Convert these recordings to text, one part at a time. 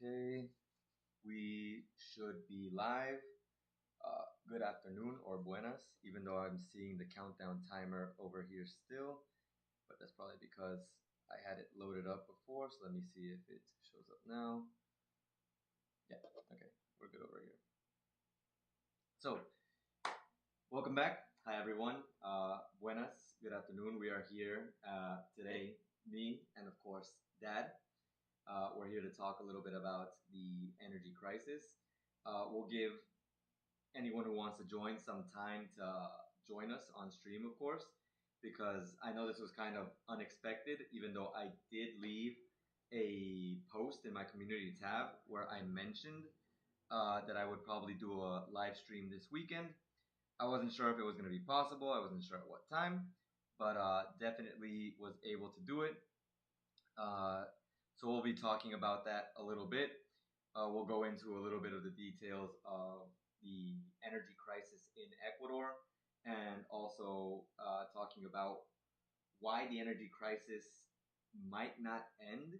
Okay, we should be live. Good afternoon or buenas, even though I'm seeing the countdown timer over here still, but that's probably because I had it loaded up before. So let me see if it shows up now. Yeah, okay, we're good over here. So, welcome back. Hi, everyone. Buenas, good afternoon. We are here today, me and of course, Dad. We're here to talk a little bit about the energy crisis. We'll give anyone who wants to join some time to join us on stream, of course, because I know this was kind of unexpected, even though I did leave a post in my community tab where I mentioned that I would probably do a live stream this weekend. I wasn't sure if it was going to be possible. I wasn't sure at what time, but definitely was able to do it. Uh, so we'll be talking about that a little bit. We'll go into a little bit of the details of the energy crisis in Ecuador and also talking about why the energy crisis might not end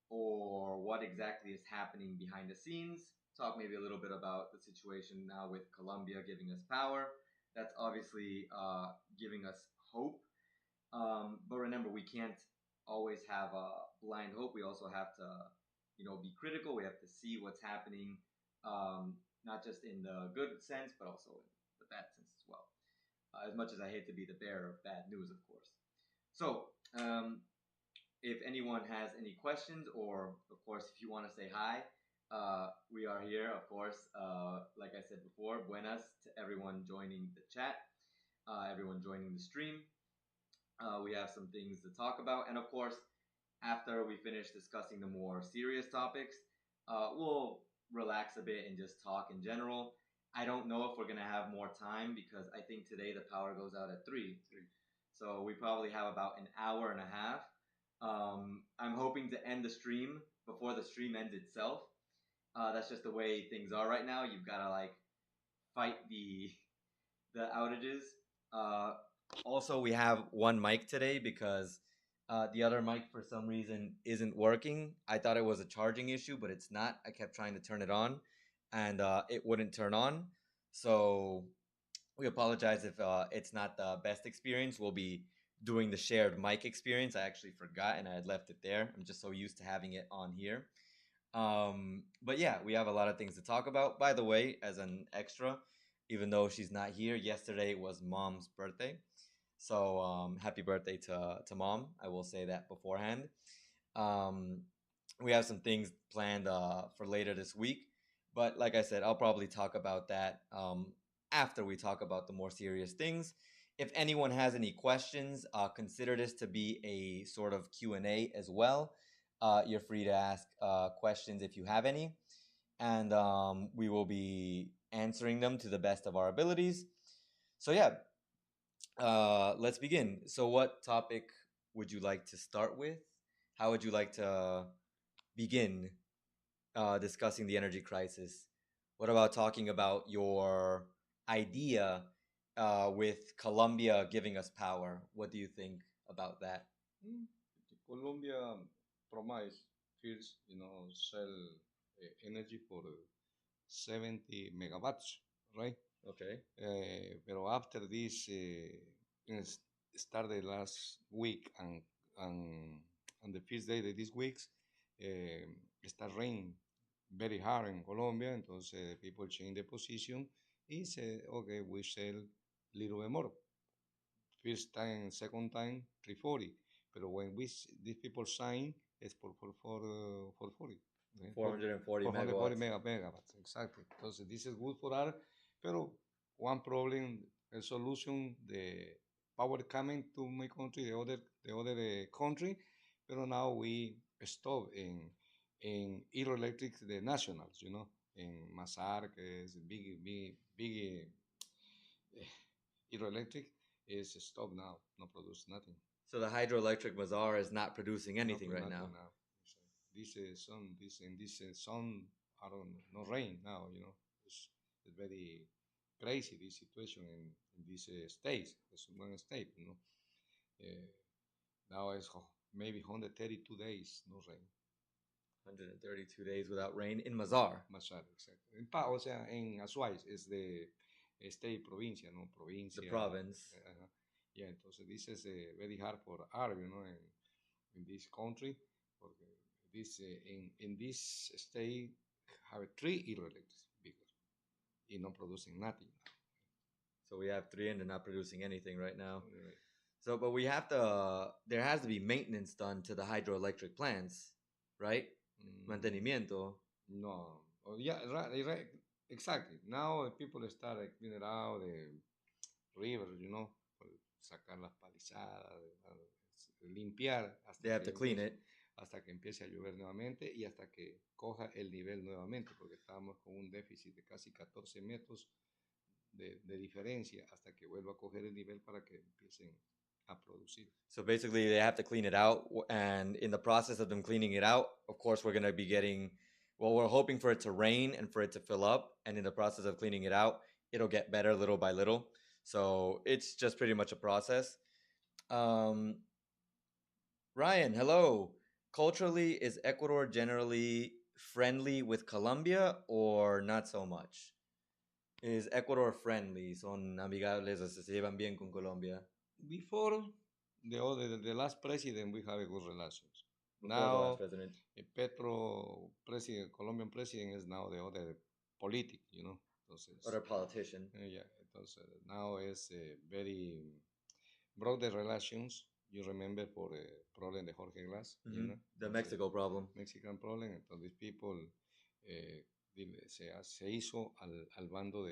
or what exactly is happening behind the scenes. Talk maybe a little bit about the situation now with Colombia giving us power. That's obviously giving us hope. But remember, we can't always have a blind hope. We also have to, be critical. We have to see what's happening, not just in the good sense, but also in the bad sense as well. As much as I hate to be the bearer of bad news, of course. So, if anyone has any questions, or of course, if you want to say hi, we are here, of course. Like I said before, buenas to everyone joining the chat, everyone joining the stream. We have some things to talk about. And of course, after we finish discussing the more serious topics, we'll relax a bit and just talk in general. I don't know if we're going to have more time because I think today the power goes out at 3. So we probably have about an hour and a half. I'm hoping to end the stream before the stream ends itself. That's just the way things are right now. You've got to fight the outages. Also, we have one mic today because the other mic for some reason isn't working. I thought it was a charging issue, but it's not. I kept trying to turn it on, and it wouldn't turn on. So we apologize if it's not the best experience. We'll be doing the shared mic experience. I actually forgot, and I had left it there. I'm just so used to having it on here. But yeah, we have a lot of things to talk about. By the way, as an extra, even though she's not here, yesterday was Mom's birthday. So happy birthday to Mom. I will say that beforehand. Um, we have some things planned for later this week. But like I said, I'll probably talk about that after we talk about the more serious things. If anyone has any questions, consider this to be a sort of Q&A as well. You're free to ask questions if you have any, and we will be answering them to the best of our abilities. So yeah, let's begin. So what topic would you like to start with? How would you like to begin discussing the energy crisis? What about talking about your idea with Colombia giving us power? What do you think about that? Colombia promise first, sell energy for 70 megawatts, right? Okay. But after this started last week and on the first day of this week, start rain very hard in Colombia, entonces people change the position and say, okay, we sell little bit more. First time, second time, 340. But when these people sign, it's for 40. 440 440 megawatts. megawatts, exactly. Entonces, this is good for us. Pero one problem, a solution, the power coming to my country, the other country. Pero now we stop in hydroelectric, the nationals, in Masar, que is big hydroelectric, is stopped now, no produce nothing. So the hydroelectric Mazar is not producing anything right now. Nothing now. This sun, sun, I don't know, no rain now. It's very crazy this situation in these states. It's one state, now it's maybe 132 days no rain. 132 days without rain in Mazar. Mazar, exacto. O sea, en Azuay es de state, provincia, ¿no? Provincia. The province. Yeah, entonces this is very hard for art, in this country, porque this in this state have three hydroelectric because y no producing nothing. So we have three and they're not producing anything right now. Right. So, but we have to, there has to be maintenance done to the hydroelectric plants, right? Mantenimiento. No. Oh, yeah, right, exactly. Now people start cleaning out the rivers, sacar las palizadas, limpiar hasta They have to clean it. Hasta que empiece a llover nuevamente y hasta que coja el nivel nuevamente, porque estábamos con un déficit de casi 14 metros de diferencia hasta que vuelva a coger el nivel para que empiecen a producir. So basically they have to clean it out, and in the process of them cleaning it out, of course we're going to be getting, well, we're hoping for it to rain and for it to fill up, and in the process of cleaning it out, it'll get better little by little. So it's just pretty much a process. Ryan, hello. Culturally, is Ecuador generally friendly with Colombia or not so much? Is Ecuador friendly? ¿Son amigables o se llevan bien con Colombia? Before the last president, we have a good relations. Before now, the last president. Colombian president is now the other politic, Entonces, other politician. Yeah, entonces now is very broke the relations. You remember for the problem de Jorge Glass, the Mexico problem. Mexican problem. Entonces, people se hizo al bando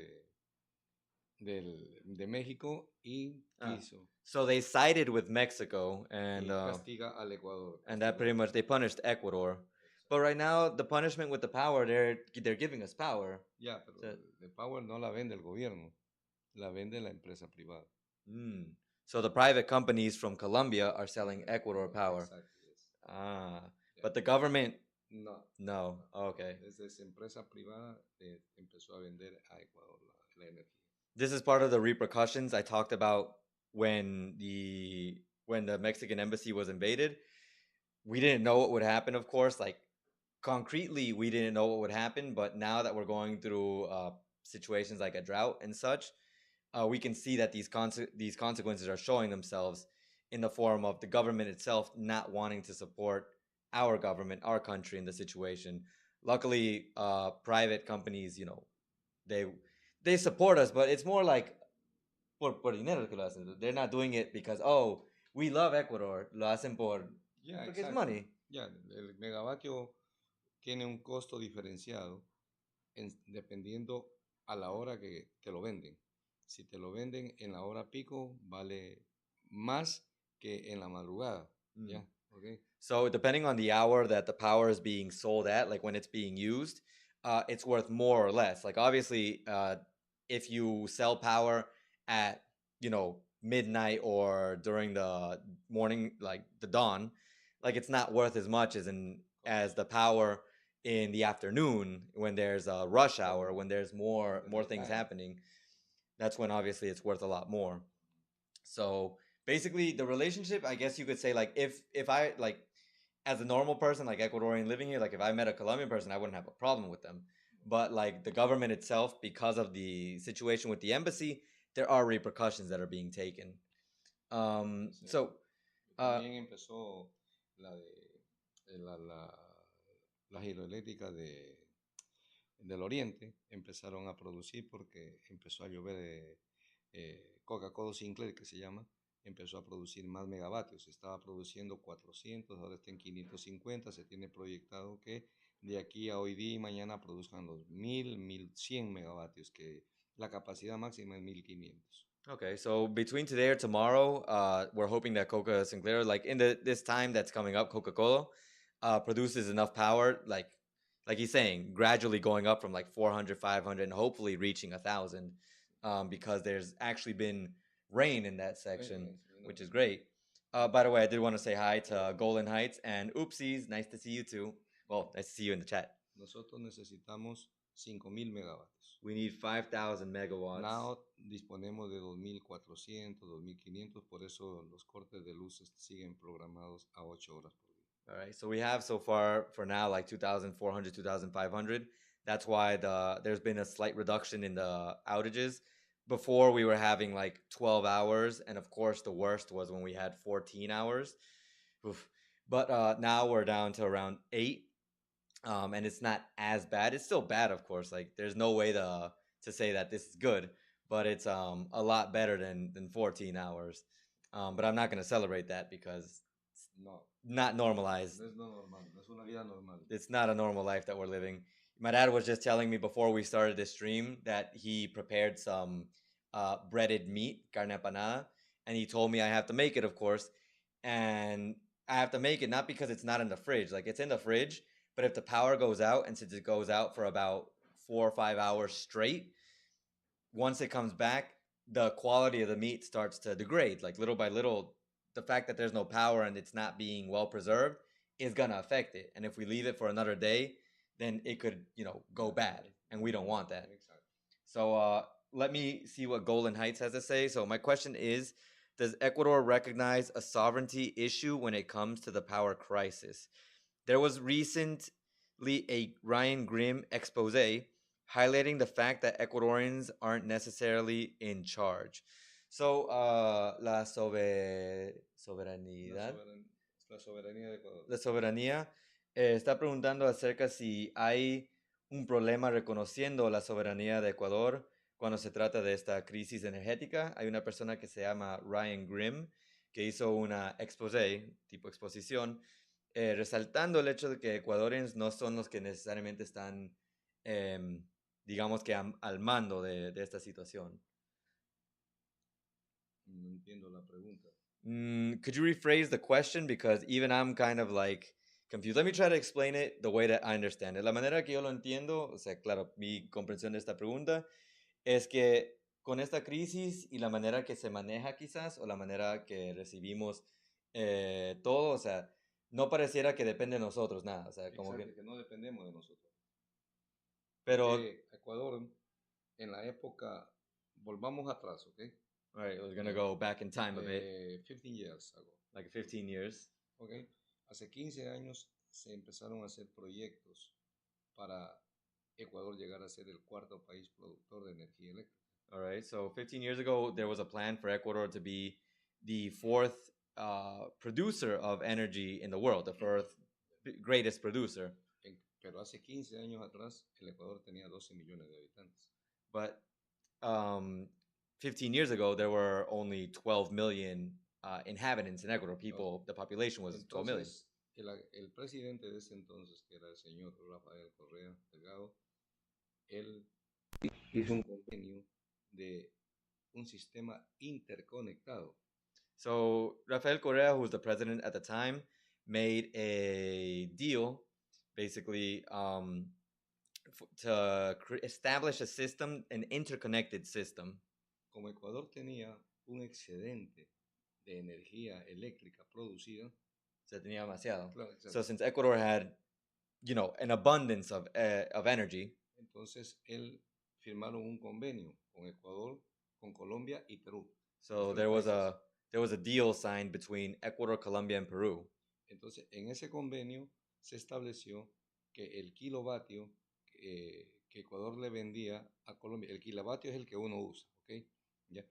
de México y quiso. So they sided with Mexico and castiga al Ecuador. And that pretty much they punished Ecuador. But right now the punishment with the power, they're giving us power. Yeah, pero the power no la vende el gobierno, la vende la empresa privada. So the private companies from Colombia are selling Ecuador power. Exactly, yes. Yeah. But the government no. Okay. Esa empresa privada empezó a vender a Ecuador la energía. This is part of the repercussions I talked about when the Mexican embassy was invaded. We didn't know what would happen, of course. Like concretely, we didn't know what would happen. But now that we're going through situations like a drought and such, we can see that these consequences are showing themselves in the form of the government itself not wanting to support our government, our country in the situation. Luckily, private companies, they support us, but it's more like por dinero que lo hacen. They're not doing it because, oh, we love Ecuador. Lo hacen porque exactly. It's money. Yeah, el megavatio tiene un costo diferenciado dependiendo a la hora que te lo venden. Si te lo venden en la hora pico, vale más que en la madrugada. Yeah, okay. So depending on the hour that the power is being sold at, like when it's being used, it's worth more or less. Like obviously, if you sell power at, midnight or during the morning, like the dawn, like it's not worth as much as the power in the afternoon when there's a rush hour, when there's more things happening. That's when obviously it's worth a lot more. So basically the relationship, I guess you could say, like if I, like as a normal person, like Ecuadorian living here, like if I met a Colombian person, I wouldn't have a problem with them. But like the government itself, because of the situation with the embassy, there are repercussions that are being taken. So también empezó la hidroeléctrica del Oriente, empezaron a producir porque empezó a llover Coca-Cola Sinclair, que se llama, empezó a producir más megavatios. Estaba produciendo 400, ahora está en 550. Se tiene proyectado que de aquí a hoy día y mañana produzcan los 1100 megavatios, que la capacidad máxima es 1500. Okay, so between today or tomorrow, we're hoping that Coca Sinclair, like in this time that's coming up, Coca-Cola produces enough power, like he's saying, gradually going up from like 400, 500, and hopefully reaching 1,000, because there's actually been rain in that section, which is great. By the way, I did want to say hi to Golden Heights and Oopsies. Nice to see you too. Well, nice to see you in the chat. Nosotros necesitamos 5,000 megavatios. We need 5,000 megawatts. Now disponemos de 2,400, 2,500, por eso los cortes de luces siguen programados a 8 horas por día. All right. So we have so far for now like 2,400, 2,500. That's why there's been a slight reduction in the outages. Before we were having like 12 hours, and of course the worst was when we had 14 hours. Oof. But now we're down to around 8, and it's not as bad. It's still bad, of course. Like there's no way to say that this is good, but it's a lot better than 14 hours. But I'm not gonna celebrate that because No, not normalized. no es no normal, no es una vida normal. It's not a normal life that we're living. My dad was just telling me before we started this stream that he prepared some breaded meat, carne apanada, and he told me I have to make it, of course, and I have to make it not because it's not in the fridge, like it's in the fridge, but if the power goes out, and since it goes out for about 4 or 5 hours straight, once it comes back, the quality of the meat starts to degrade. Like little by little, the fact that there's no power and it's not being well preserved is gonna affect it. And if we leave it for another day, then it could, go bad, and we don't want that. Exactly. So let me see what Golden Heights has to say. So my question is, does Ecuador recognize a sovereignty issue when it comes to the power crisis? There was recently a Ryan Grimm expose highlighting the fact that Ecuadorians aren't necessarily in charge. So, soberanidad, La soberanía de Ecuador. la soberanía, está preguntando acerca si hay un problema reconociendo la soberanía de Ecuador cuando se trata de esta crisis energética. Hay una persona que se llama Ryan Grimm que hizo una expose, tipo exposición, resaltando el hecho de que ecuatorianos no son los que necesariamente están, digamos que al mando de esta situación. No entiendo la pregunta. Could you rephrase the question? Because even I'm kind of like confused. Let me try to explain it the way that I understand it. La manera que yo lo entiendo, o sea, claro, mi comprensión de esta pregunta es que con esta crisis y la manera que se maneja quizás, o la manera que recibimos todo, o sea, no pareciera que depende de nosotros nada, o sea, como Exacto, que no dependemos de nosotros. Pero, Porque Ecuador, en la época, volvamos atrás, ¿ok? all right, we're gonna go back in time a bit, 15 years ago. like 15 years. ¿Ok? Hace 15 años se empezaron a hacer proyectos para Ecuador llegar a ser el cuarto país productor de energía eléctrica. All right, so 15 years ago, there was a plan for Ecuador to be the fourth producer of energy in the world, the fourth greatest producer. Pero hace 15 años atrás, el Ecuador tenía 12 millones de habitantes. But 15 years ago, there were only 12 million inhabitants in Ecuador. People, the population was 12 million. El presidente de ese entonces, que era el señor Rafael Correa Delgado, él hizo un convenio de un sistema interconectado. So Rafael Correa, who was the president at the time, made a deal, basically, to establish a system, an interconnected system. Como Ecuador tenía un excedente de energía eléctrica producida, Se tenía demasiado. claro, So since Ecuador had, an abundance of energy, entonces él firmaron un convenio con Ecuador, con Colombia y Perú. so there was a deal signed between Ecuador, Colombia, and Peru. Entonces, en ese convenio se estableció que el kilovatio que Ecuador le vendía a Colombia, el kilovatio es el que uno usa, ¿ok? ¿Ya?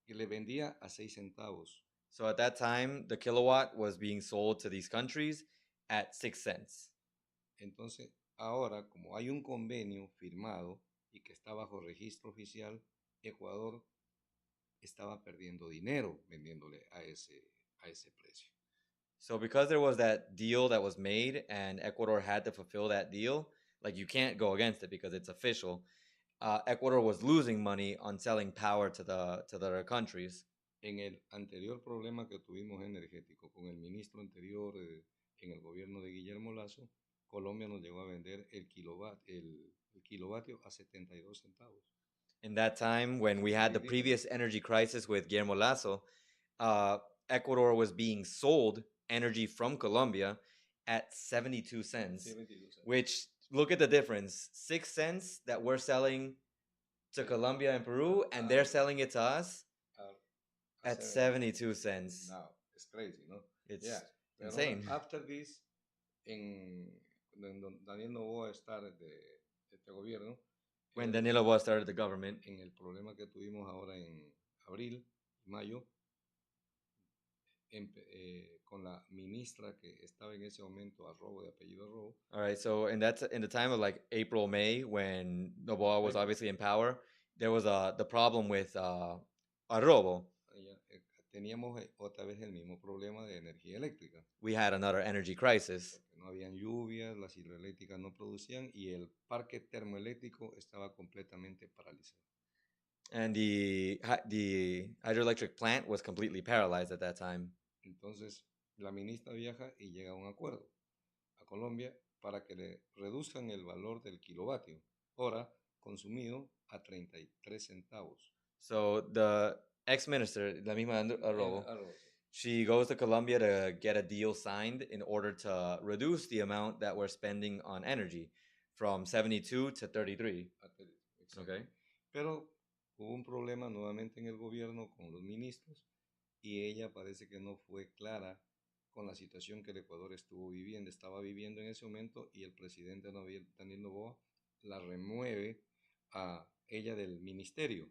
Que le vendía a 6 centavos. So at that time, the kilowatt was being sold to these countries at 6 cents. Entonces, ahora, como hay un convenio firmado y que está bajo registro oficial, Ecuador estaba perdiendo dinero vendiéndole a ese precio. So because there was that deal that was made and Ecuador had to fulfill that deal, like you can't go against it because it's official. Ecuador was losing money on selling power to the other countries. En el anterior problema que tuvimos energético con el ministro anterior en el gobierno de Guillermo Lasso, Colombia nos llegó a vender el kilovatio a 72 centavos. In that time, when we had the previous energy crisis with Guillermo Lasso, Ecuador was being sold energy from Colombia at 72 cents, 72 cents. which, look at the difference, 6 cents that we're selling to Colombia and Peru, and they're selling it to us at 72 cents. No, it's crazy, no? It's Yeah. insane. After this, Daniel Noboa estar de este gobierno, when Daniel Noboa started the government, en el problema que tuvimos ahora en abril, mayo, con la ministra que estaba en ese momento a robo, de apellido robo. All right, so in the time of like April, May, when Noboa was obviously in power, there was the problem with Arrobo. Teníamos otra vez el mismo problema de energía eléctrica. We had another energy crisis. Porque no habían lluvias, las hidroeléctricas no producían y el parque termoeléctrico estaba completamente paralizado. And the hydroelectric plant was completely paralyzed at that time. Entonces, la ministra viaja y llega a un acuerdo a Colombia para que le reduzcan el valor del kilovatio hora consumido a 33 centavos. So the ex-minister, la misma Arrobo, she goes to Colombia to get a deal signed in order to reduce the amount that we're spending on energy from 72 to 33. Okay. Pero hubo un problema nuevamente en el gobierno con los ministros y ella parece que no fue clara con la situación que el Ecuador estaba viviendo en ese momento, y el presidente Daniel Noboa la remueve a ella del ministerio.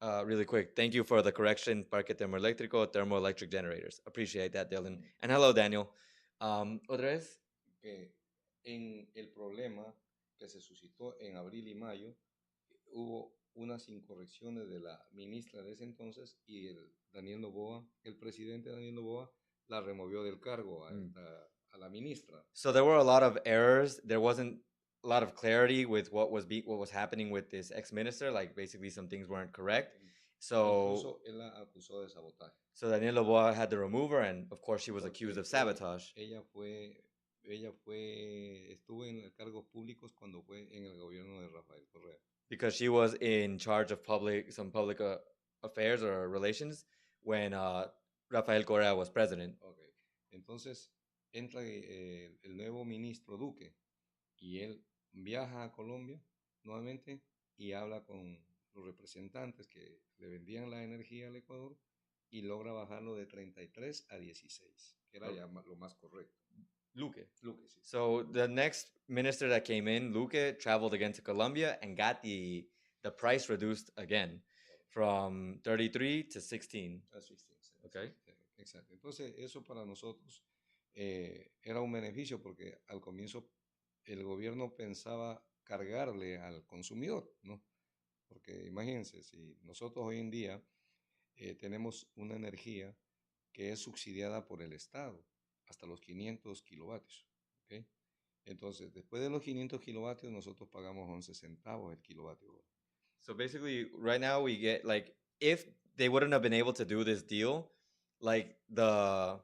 Really quick, thank you for the correction, Parque Termoeléctrico, thermoelectric generators. Appreciate that, Dylan. And hello, Daniel. Otra vez. Que en el problema que se suscitó en abril y mayo, hubo unas incorrecciones de la ministra de ese entonces y el presidente Daniel Noboa la removió del cargo a la ministra. So there were a lot of errors. There wasn't a lot of clarity with what was happening with this ex-minister. Like basically some things weren't correct. So incluso él la acusó de sabotaje. So Daniel Noboa had to remove her, and of course she was accused of sabotage. Estuvo en cargos públicos cuando fue en el gobierno de Rafael Correa. Because she was in charge of some public affairs or relations when Rafael Correa was president. Okay. Entonces entra el nuevo ministro Duque y él viaja a Colombia nuevamente y habla con los representantes que le vendían la energía al Ecuador y logra bajarlo de 33 a 16, que era ya lo más correcto. Luque, sí. So the next minister that came in, Luque, traveled again to Colombia and got the price reduced again from 33 to 16. 16. Okay. Exacto. Entonces, eso para nosotros era un beneficio porque al comienzo el gobierno pensaba cargarle al consumidor, ¿no? Porque imagínense, si nosotros hoy en día tenemos una energía que es subsidiada por el Estado hasta los 500 kilovatios, ¿okay? Entonces, después de los 500 kilovatios, nosotros pagamos 11 centavos el kilovatio hora. So basically, right now we get, like, if they wouldn't have been able to do this deal, like the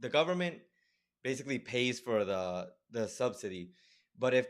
government basically pays for the subsidy, but if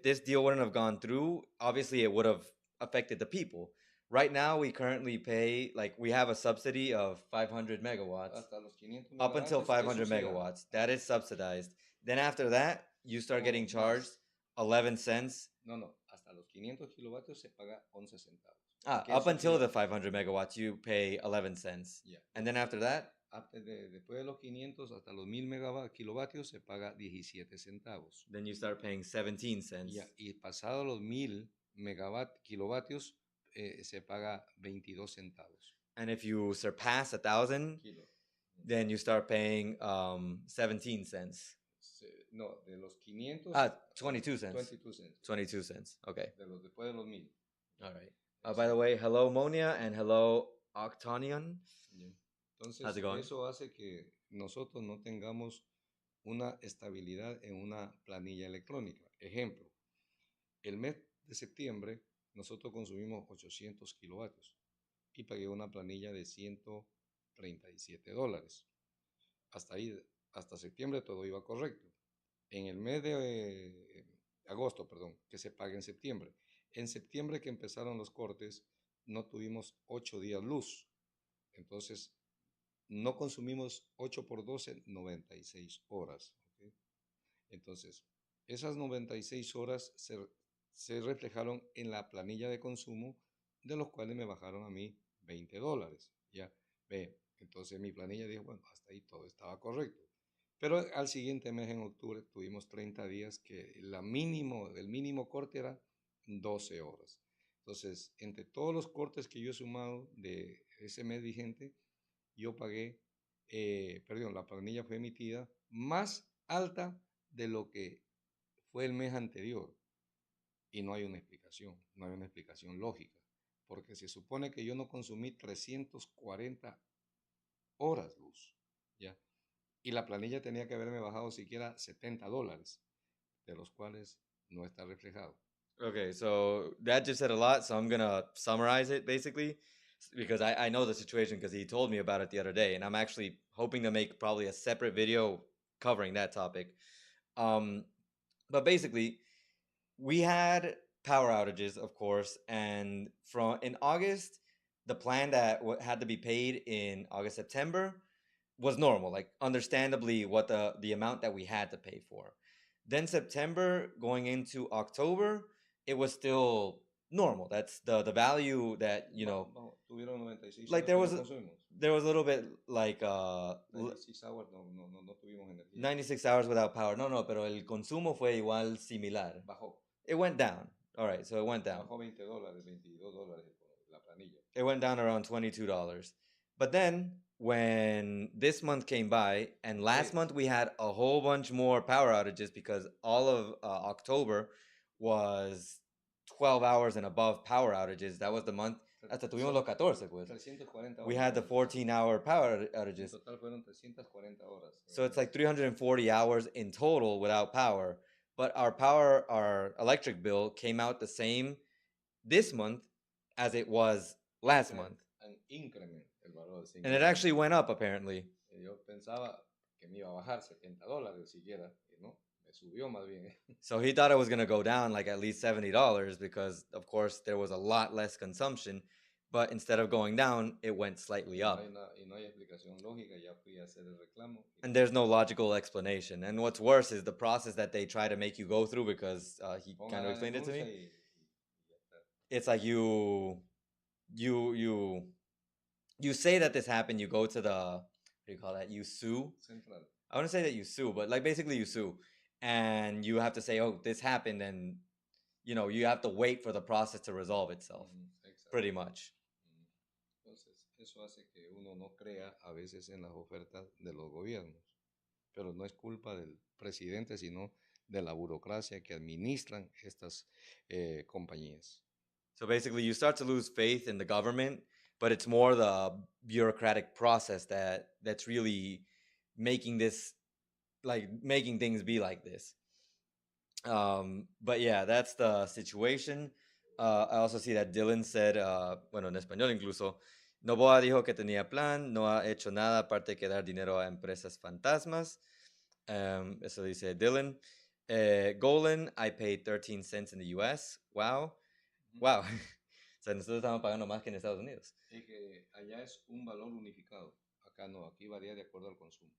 this deal wouldn't have gone through, obviously it would have affected the people. Right now, we currently pay, like, we have a subsidy of 500 megawatts. Hasta los 500 up until 500 megawatts. That is subsidized. Then after that, you start getting charged 11 cents. No, hasta los 500 kilovatios se paga 11 centavos. Up until the 500 megawatts, you pay 11 cents. Yeah. And then after that? Después de los 500 hasta los 1000 kilovatios se paga 17 centavos. Then you start paying 17 cents. Yeah. Y pasado los 1000 kilovatios, se paga 22 centavos. And if you surpass 1,000, then you start paying 17 cents. No, de los 500. 22 cents. 22 cents. 22 cents. Okay. Después de los 1000. All right. By the way, hello Monia and hello Octanian. Yeah. Entonces, eso hace que nosotros no tengamos una estabilidad en una planilla electrónica. Ejemplo, el mes de septiembre nosotros consumimos 800 kilovatios y pagué una planilla de $137. Hasta ahí, hasta septiembre todo iba correcto. En el mes de agosto, que se pague en septiembre. En septiembre que empezaron los cortes, no tuvimos 8 días luz. Entonces, no consumimos 8 por 12, 96 horas. ¿Okay? Entonces, esas 96 horas se reflejaron en la planilla de consumo, de los cuales me bajaron a mí $20. ¿Ya? Entonces mi planilla dijo, bueno, hasta ahí todo estaba correcto. Pero al siguiente mes, en octubre, tuvimos 30 días que el mínimo corte era 12 horas. Entonces, entre todos los cortes que yo he sumado de ese mes vigente, yo pagué, perdón, la planilla fue emitida más alta de lo que fue el mes anterior. Y no hay una explicación, no hay una explicación lógica, porque se supone que yo no consumí 340 horas luz, ¿ya? Y la planilla tenía que haberme bajado siquiera $70, de los cuales no está reflejado. Okay, so that just said a lot. So I'm gonna summarize it basically because I know the situation because he told me about it the other day, and I'm actually hoping to make probably a separate video covering that topic. Um, but basically, we had power outages, of course, and from in August, the plan that had to be paid in August September was normal, like understandably what the amount that we had to pay for. Then September going into October, it was still normal. That's the value that Tuvieron 96 like horas que no consumimos. there was a little bit like 96 hours no tuvimos energía. 96 hours without power. No, pero el consumo fue igual similar. Bajó. It went down. All right, so it went down. Bajó $20, $22 la planilla. It went down around $22. But then when this month came by, and last month we had a whole bunch more power outages because all of October was 12 hours and above power outages. That was the month. Hasta tuvimos los 14, pues. 340 horas. We had the 14-hour power outages. En total fueron 340 horas. So it's like 340 hours in total without power. But our electric bill came out the same this month as it was last month. An increment, el valor de And it actually went up apparently. Yo pensaba que me iba a bajar $70 siquiera, y no, me subió más bien. So he thought it was going to go down like at least $70 because, of course, there was a lot less consumption. But instead of going down, it went slightly up. Y no hay explicación lógica, ya fui a hacer el reclamo. And there's no logical explanation. And what's worse is the process that they try to make you go through because he kind of explained it to me. It's like you say that this happened, you go to the, what do you call that? You sue? Central. I wouldn't say that you sue, but like basically you sue. And you have to say, oh, this happened, and you have to wait for the process to resolve itself. Pretty much. Entonces, eso hace que uno no crea a veces en las ofertas de los gobiernos. Pero no es culpa del presidente, sino de la burocracia que administran estas compañías. So basically, you start to lose faith in the government, but it's more the bureaucratic process that's really making this, like making things be like this. But yeah, that's the situation. I also see that Dylan said, bueno, en español incluso, Novoa dijo que tenía plan, no ha hecho nada aparte que dar dinero a empresas fantasmas. Eso dice Dylan. Golan, I paid 13 cents in the US. Wow. Wow. O sea, nosotros estamos pagando más que en Estados Unidos. Es que allá es un valor unificado. Acá no, aquí varía de acuerdo al consumo.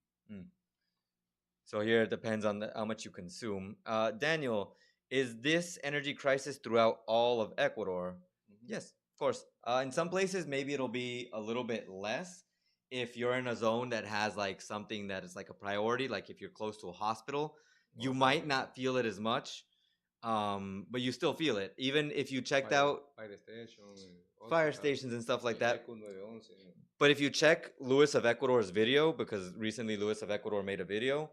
So here it depends on how much you consume. Daniel, is this energy crisis throughout all of Ecuador? Yes, of course. In some places, maybe it'll be a little bit less if you're in a zone that has like something that is like a priority, like if you're close to a hospital, you might not feel it as much, but you still feel it. Even if you checked out fire stations and stuff like that. But if you check Luis of Ecuador's video, because recently Luis of Ecuador made a video,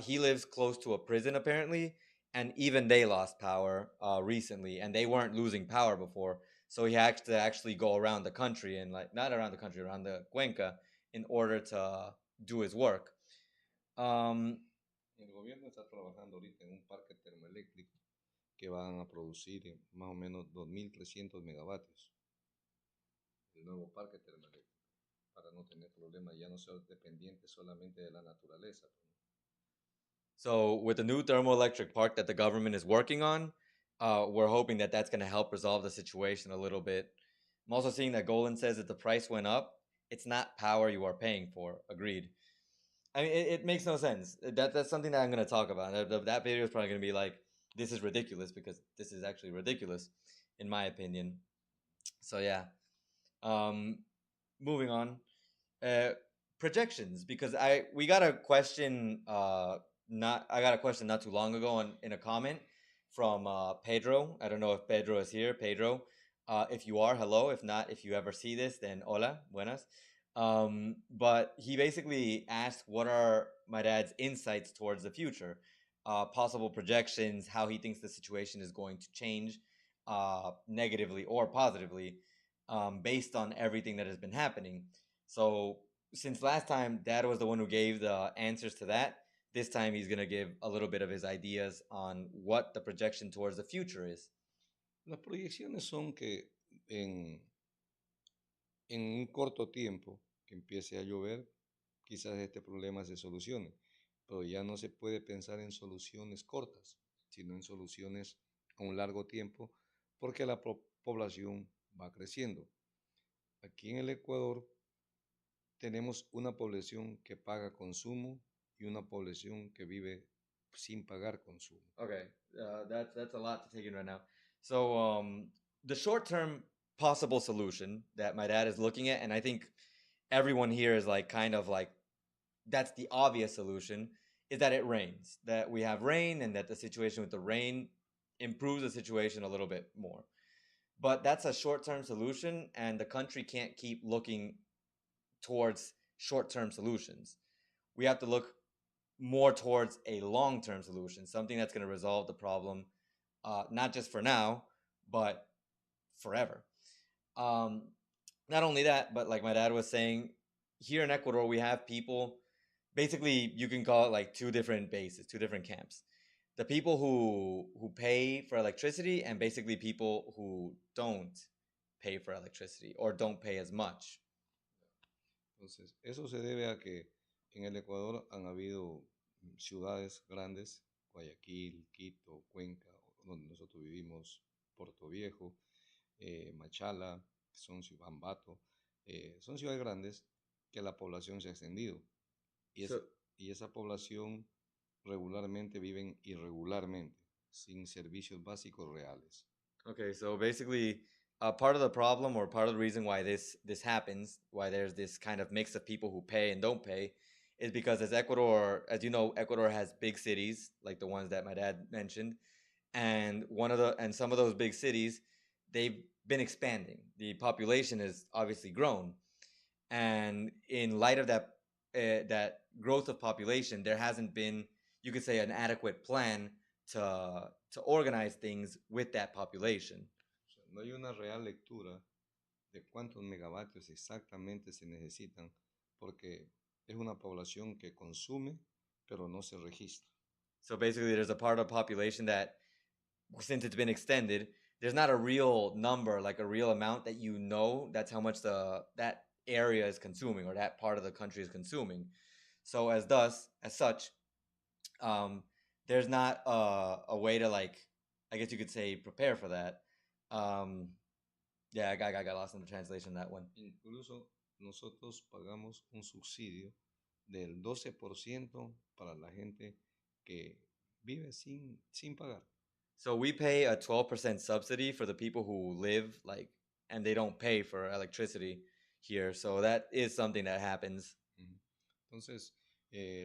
he lives close to a prison apparently, and even they lost power recently, and they weren't losing power before. So he had to actually go around the country, and like not around the country, around the Cuenca, in order to do his work. El gobierno está trabajando ahorita en un parque termoeléctrico que van a producir más o menos 2.300 megavatios. El nuevo parque termoeléctrico, para no tener problemas, ya no ser dependiente solamente de la naturaleza. So with the new thermoelectric park that the government is working on, we're hoping that that's going to help resolve the situation a little bit. I'm also seeing that Golan says that the price went up. It's not power you are paying for. Agreed. I mean, it makes no sense. That's something that I'm going to talk about. That video is probably going to be like, this is ridiculous, because this is actually ridiculous, in my opinion. So yeah. Moving on. projections, because we got a question not I got a question not too long ago in a comment from Pedro. I don't know if Pedro is here. Pedro, if you are, hello. If not, if you ever see this, then hola, buenas. But he basically asked what are my dad's insights towards the future, possible projections, how he thinks the situation is going to change, negatively or positively, based on everything that has been happening. So since last time Dad was the one who gave the answers to that, this time he's going to give a little bit of his ideas on what the projection towards the future is. Las proyecciones son que en un corto tiempo que empiece a llover, quizás este problema se solucione, pero ya no se puede pensar en soluciones cortas, sino en soluciones a un largo tiempo, porque la población va creciendo. Aquí en el Ecuador tenemos una población que paga consumo y una población que vive sin pagar consumo. Okay, that's a lot to take in right now. So the short-term possible solution that my dad is looking at, and I think everyone here is like kind of like that's the obvious solution, is that it rains, that we have rain, and that the situation with the rain improves the situation a little bit more. But that's a short-term solution, and the country can't keep looking towards short-term solutions. We have to look more towards a long-term solution, something that's going to resolve the problem, not just for now, but forever. Not only that, but like my dad was saying, here in Ecuador, we have people, basically, you can call it like two different bases, two different camps. The people who pay for electricity, and basically people who don't pay for electricity or don't pay as much. Entonces, eso se debe a que en el Ecuador han habido ciudades grandes, Guayaquil, Quito, Cuenca, donde nosotros vivimos, Puerto Viejo, Machala, son Ambato, son ciudades grandes que la población se ha extendido. Y esa población regularmente viven irregularmente, sin servicios básicos reales. Okay, so basically, part of the problem, or part of the reason why this happens, why there's this kind of mix of people who pay and don't pay, is because as Ecuador, as you know, Ecuador has big cities like the ones that my dad mentioned, and some of those big cities, they've been expanding. The population has obviously grown, and in light of that growth of population, there hasn't been, you could say, an adequate plan to organize things with that population. O sea, no hay una real lectura de cuántos megavatios exactamente se necesitan, porque es una población que consume, pero no se registra. So basically, there's a part of the population that, since it's been extended, there's not a real number, like a real amount that you know that's how much that area is consuming, or that part of the country is consuming. So as such, there's not a way to, like, I guess you could say, prepare for that. Yeah, I got lost in the translation of that one. Incluso nosotros pagamos un subsidio del 12% para la gente que vive sin pagar. So we pay a 12% subsidy for the people who live, like, and they don't pay for electricity here. So that is something that happens. Entonces,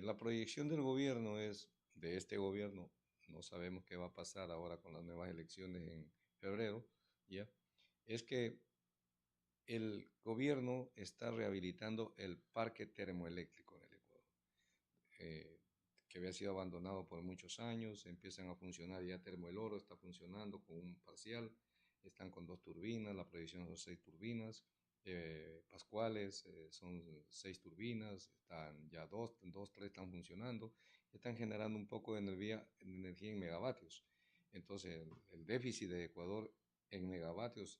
la proyección del gobierno de este gobierno, no sabemos qué va a pasar ahora con las nuevas elecciones en febrero, ¿ya? Es que el gobierno está rehabilitando el parque termoeléctrico en el Ecuador, que había sido abandonado por muchos años. Empiezan a funcionar ya. El Oro está funcionando con un parcial, están con 2 turbinas, la proyección son 6 turbinas, Pascuales son 6 turbinas, están ya 2, 3 están funcionando, están generando un poco de energía en megavatios. Entonces el déficit de Ecuador en megavatios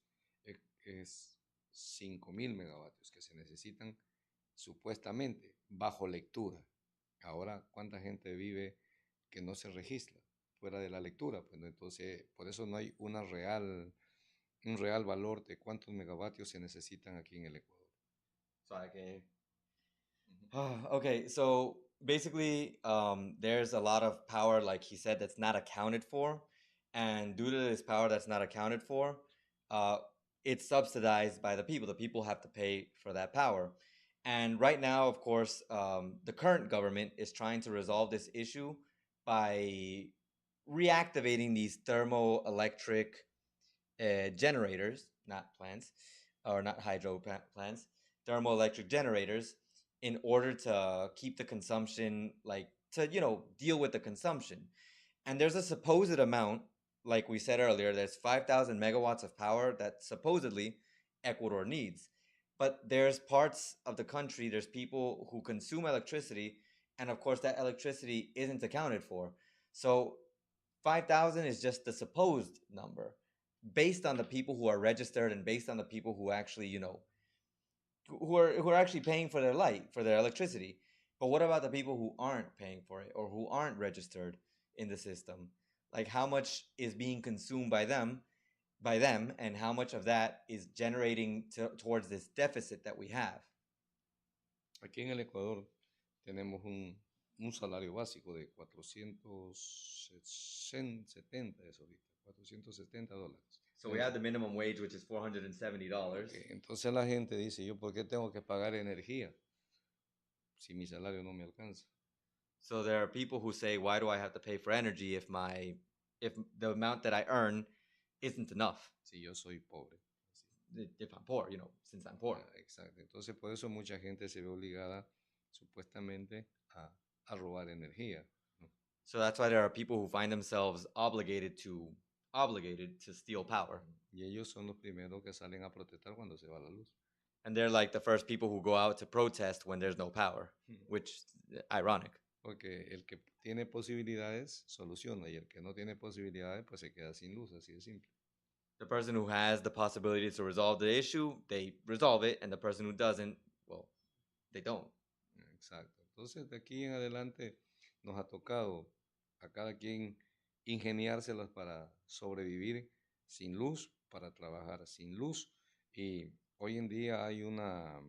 es 5.000 megavatios que se necesitan supuestamente bajo lectura. Ahora, ¿cuánta gente vive que no se registra fuera de la lectura? Pues entonces, por eso no hay un real valor de cuántos megavatios se necesitan aquí en el Ecuador. Okay, so basically, there's a lot of power, like he said, that's not accounted for, and due to this power that's not accounted for, it's subsidized by the people. The people have to pay for that power, And right now, of course, the current government is trying to resolve this issue by reactivating these thermoelectric generators, not plants, or not hydro plants, thermoelectric generators, in order to keep the consumption, like to deal with the consumption. And there's a supposed amount, like we said earlier, there's 5,000 megawatts of power that supposedly Ecuador needs. But there's parts of the country, there's people who consume electricity, and of course that electricity isn't accounted for. So 5,000 is just the supposed number based on the people who are registered and based on the people who actually, who are actually paying for their light, for their electricity. But what about the people who aren't paying for it or who aren't registered in the system? Like how much is being consumed by them, and how much of that is generating towards this deficit that we have? Aquí en el Ecuador tenemos un salario básico de 470 es ahorita, $470. So we have the minimum wage, which is $470. Okay, entonces la gente dice, ¿yo por qué tengo que pagar energía si mi salario no me alcanza? So there are people who say, why do I have to pay for energy if the amount that I earn isn't enough? Si yo soy pobre. If I'm poor, since I'm poor. Exacto. Entonces por eso mucha gente se ve obligada supuestamente a robar energía, ¿no? So that's why there are people who find themselves obligated to steal power. Y ellos son los primeros que salen a protestar cuando se va la luz. And they're like the first people who go out to protest when there's no power, which is ironic. Porque el que tiene posibilidades soluciona y el que no tiene posibilidades pues se queda sin luz, así de simple. The person who has the possibility to resolve the issue, they resolve it, and the person who doesn't, well, they don't. Exacto. Entonces de aquí en adelante nos ha tocado a cada quien ingeniárselas para sobrevivir sin luz, para trabajar sin luz. Y hoy en día hay una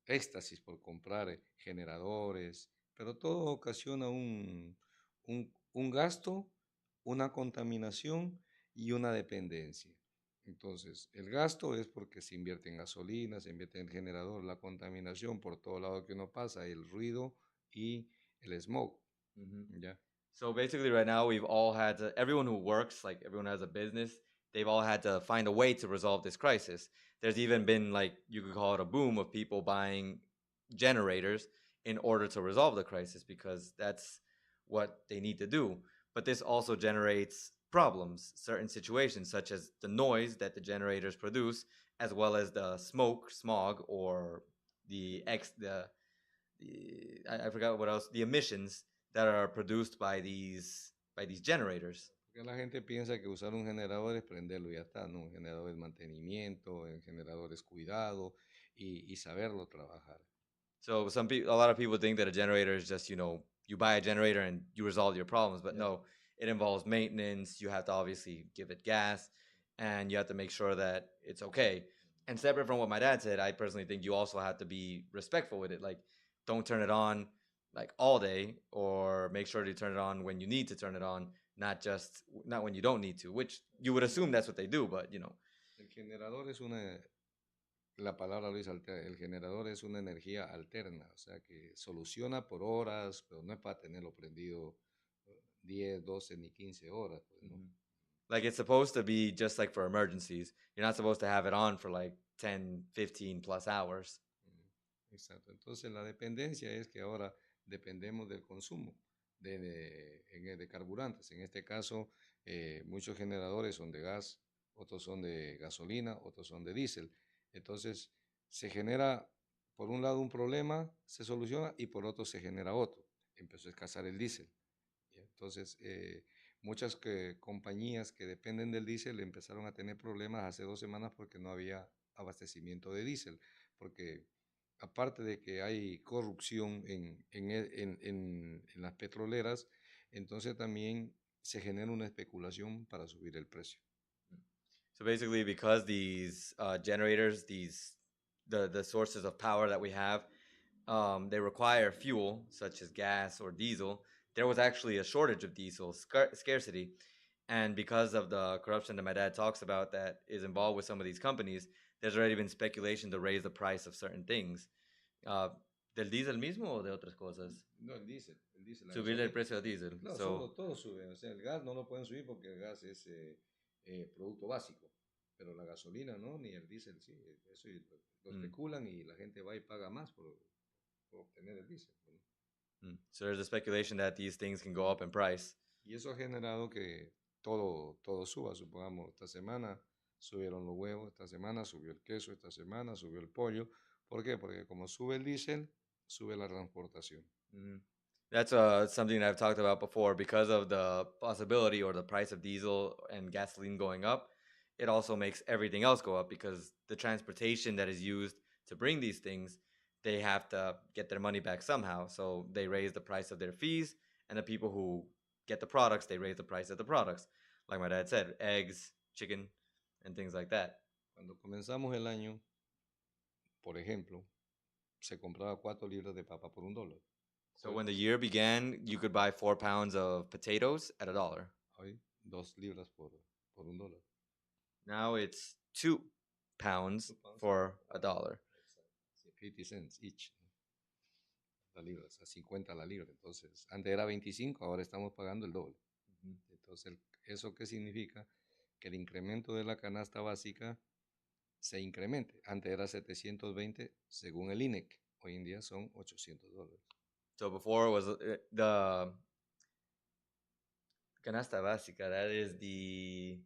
éxtasis por comprar generadores, pero todo ocasiona un gasto, una contaminación y una dependencia. Entonces, el gasto es porque se invierte en gasolina, se invierte en generador, la contaminación por todo lado que uno pasa, el ruido y el smog. Yeah. So basically right now we've all had to, everyone who works, like everyone has a business, they've all had to find a way to resolve this crisis. There's even been, like, you could call it a boom of people buying generators in order to resolve the crisis because that's what they need to do. But this also generates problems, certain situations, such as the noise that the generators produce, as well as the smog, or I forgot what else, the emissions that are produced by these generators. Porque la gente piensa que usar un generador es prenderlo y ya está, ¿no? Un generador es mantenimiento, un generador es cuidado y saberlo trabajar. So a lot of people think that a generator is just, you buy a generator and you resolve your problems, but no, it involves maintenance. You have to obviously give it gas, and you have to make sure that it's okay. And separate from what my dad said, I personally think you also have to be respectful with it. Like, don't turn it on like all day, or make sure to turn it on when you need to turn it on, not when you don't need to, which you would assume that's what they do, but El generador es la palabra lo dice, el generador es una energía alterna, o sea que soluciona por horas, pero no es para tenerlo prendido 10, 12 ni 15 horas, pues, ¿no? Like, it's supposed to be just like for emergencies. You're not supposed to have it on for like 10, 15 plus hours. Exacto. Entonces la dependencia es que ahora dependemos del consumo de carburantes. En este caso, muchos generadores son de gas, otros son de gasolina, otros son de diésel. Entonces se genera, por un lado, un problema, se soluciona, y por otro se genera otro. Empezó a escasear el diésel. Entonces, muchas compañías que dependen del diésel empezaron a tener problemas hace 2 semanas porque no había abastecimiento de diésel, porque aparte de que hay corrupción en las petroleras, entonces también se genera una especulación para subir el precio. So basically, because these generators, the sources of power that we have, they require fuel such as gas or diesel. There was actually a shortage of diesel, scarcity. And because of the corruption that my dad talks about that is involved with some of these companies, there's already been speculation to raise the price of certain things. ¿Del diésel mismo o de otras cosas? No, el diésel, la Subir el gasolina. precio del diésel. No, So, todo sube. O sea, el gas no lo pueden subir porque el gas es producto básico. Pero la gasolina no, ni el diésel sí. Eso lo especulan y la gente va y paga más por obtener el diésel, ¿no? So there's a speculation that these things can go up in price. Y eso ha generado que todo suba. Supongamos, esta semana subieron los huevos, esta semana subió el queso, esta semana subió el pollo. ¿Por qué? Porque como sube el diésel, sube la transportación. That's something that I've talked about before. Because of the possibility or the price of diesel and gasoline going up, it also makes everything else go up because the transportation that is used to bring these things, they have to get their money back somehow. So they raise the price of their fees, and the people who get the products, they raise the price of the products. Like my dad said, eggs, chicken, and things like that. Cuando comenzamos el año, por ejemplo, se compraba 4 libras de papa por $1. So when the year began, you could buy 4 pounds of potatoes at $1. Hoy, 2 libras por $1. Now it's 2 pounds, 2 pounds for $1. 50 cents each. La libra, o sea, 50 la libra. Entonces, antes era 25, ahora estamos pagando el doble. Entonces, ¿eso qué significa? Que el incremento de la canasta básica se incremente. Antes era 720 según el INEC. Hoy en día son $800. So before it was the canasta básica. That is the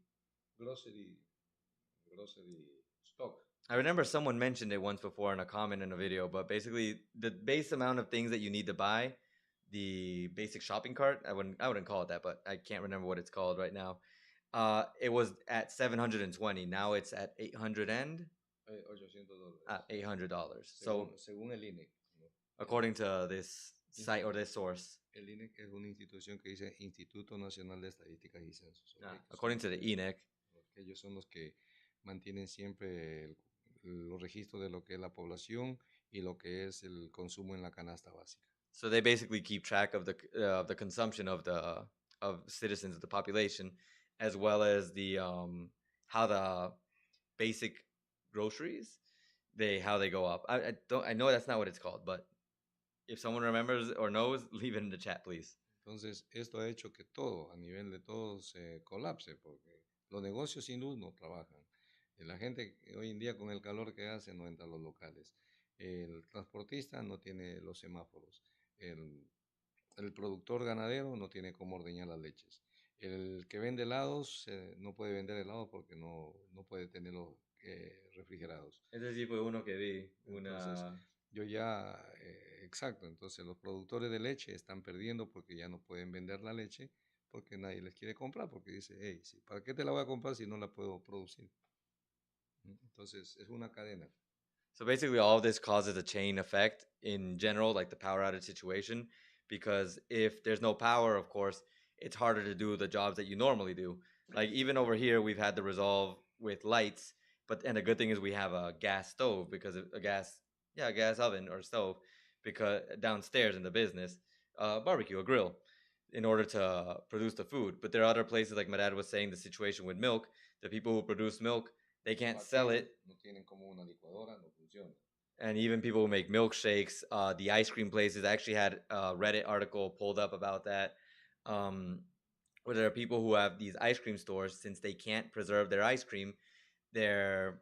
grocery stock. I remember someone mentioned it once before in a comment in a video, but basically the base amount of things that you need to buy, the basic shopping cart. I wouldn't call it that, but I can't remember what it's called right now. It was at 720. Now it's at 800 and $800. So según el INEC, ¿no? According to this site or this source. El INEC es una institución que dice Instituto Nacional de Estadísticas y Censos. According to the INEC. Ellos son los que mantienen siempre los registros de lo que es la población y lo que es el consumo en la canasta básica. So they basically keep track of the consumption of citizens of the population, as well as the how the basic groceries how they go up. I know that's not what it's called, but if someone remembers or knows, leave it in the chat, please. Entonces, esto ha hecho que todo, a nivel de todo, se colapse, porque los negocios sin luz no trabajan. La gente hoy en día con el calor que hace no entra a los locales. El transportista no tiene los semáforos. El productor ganadero no tiene cómo ordeñar las leches. El que vende helados no puede vender helados porque no puede tenerlos refrigerados. Ese sí fue uno que vi. Entonces, yo ya, exacto, entonces los productores de leche están perdiendo porque ya no pueden vender la leche porque nadie les quiere comprar, porque dice, hey, ¿para qué te la voy a comprar si no la puedo producir? Entonces, es una cadena. So basically all of this causes a chain effect in general, like the power outage situation, because if there's no power, of course, it's harder to do the jobs that you normally do. Like even over here, we've had to resolve with lights, and the good thing is we have a gas stove because a gas oven or stove, because downstairs in the business, a grill, in order to produce the food. But there are other places, like my dad was saying, the situation with milk, the people who produce milk, they can't sell it. No tienen como una licuadora, no funciona. And even people who make milkshakes, the ice cream places. I actually had a Reddit article pulled up about that, where there are people who have these ice cream stores. Since they can't preserve their ice cream, they're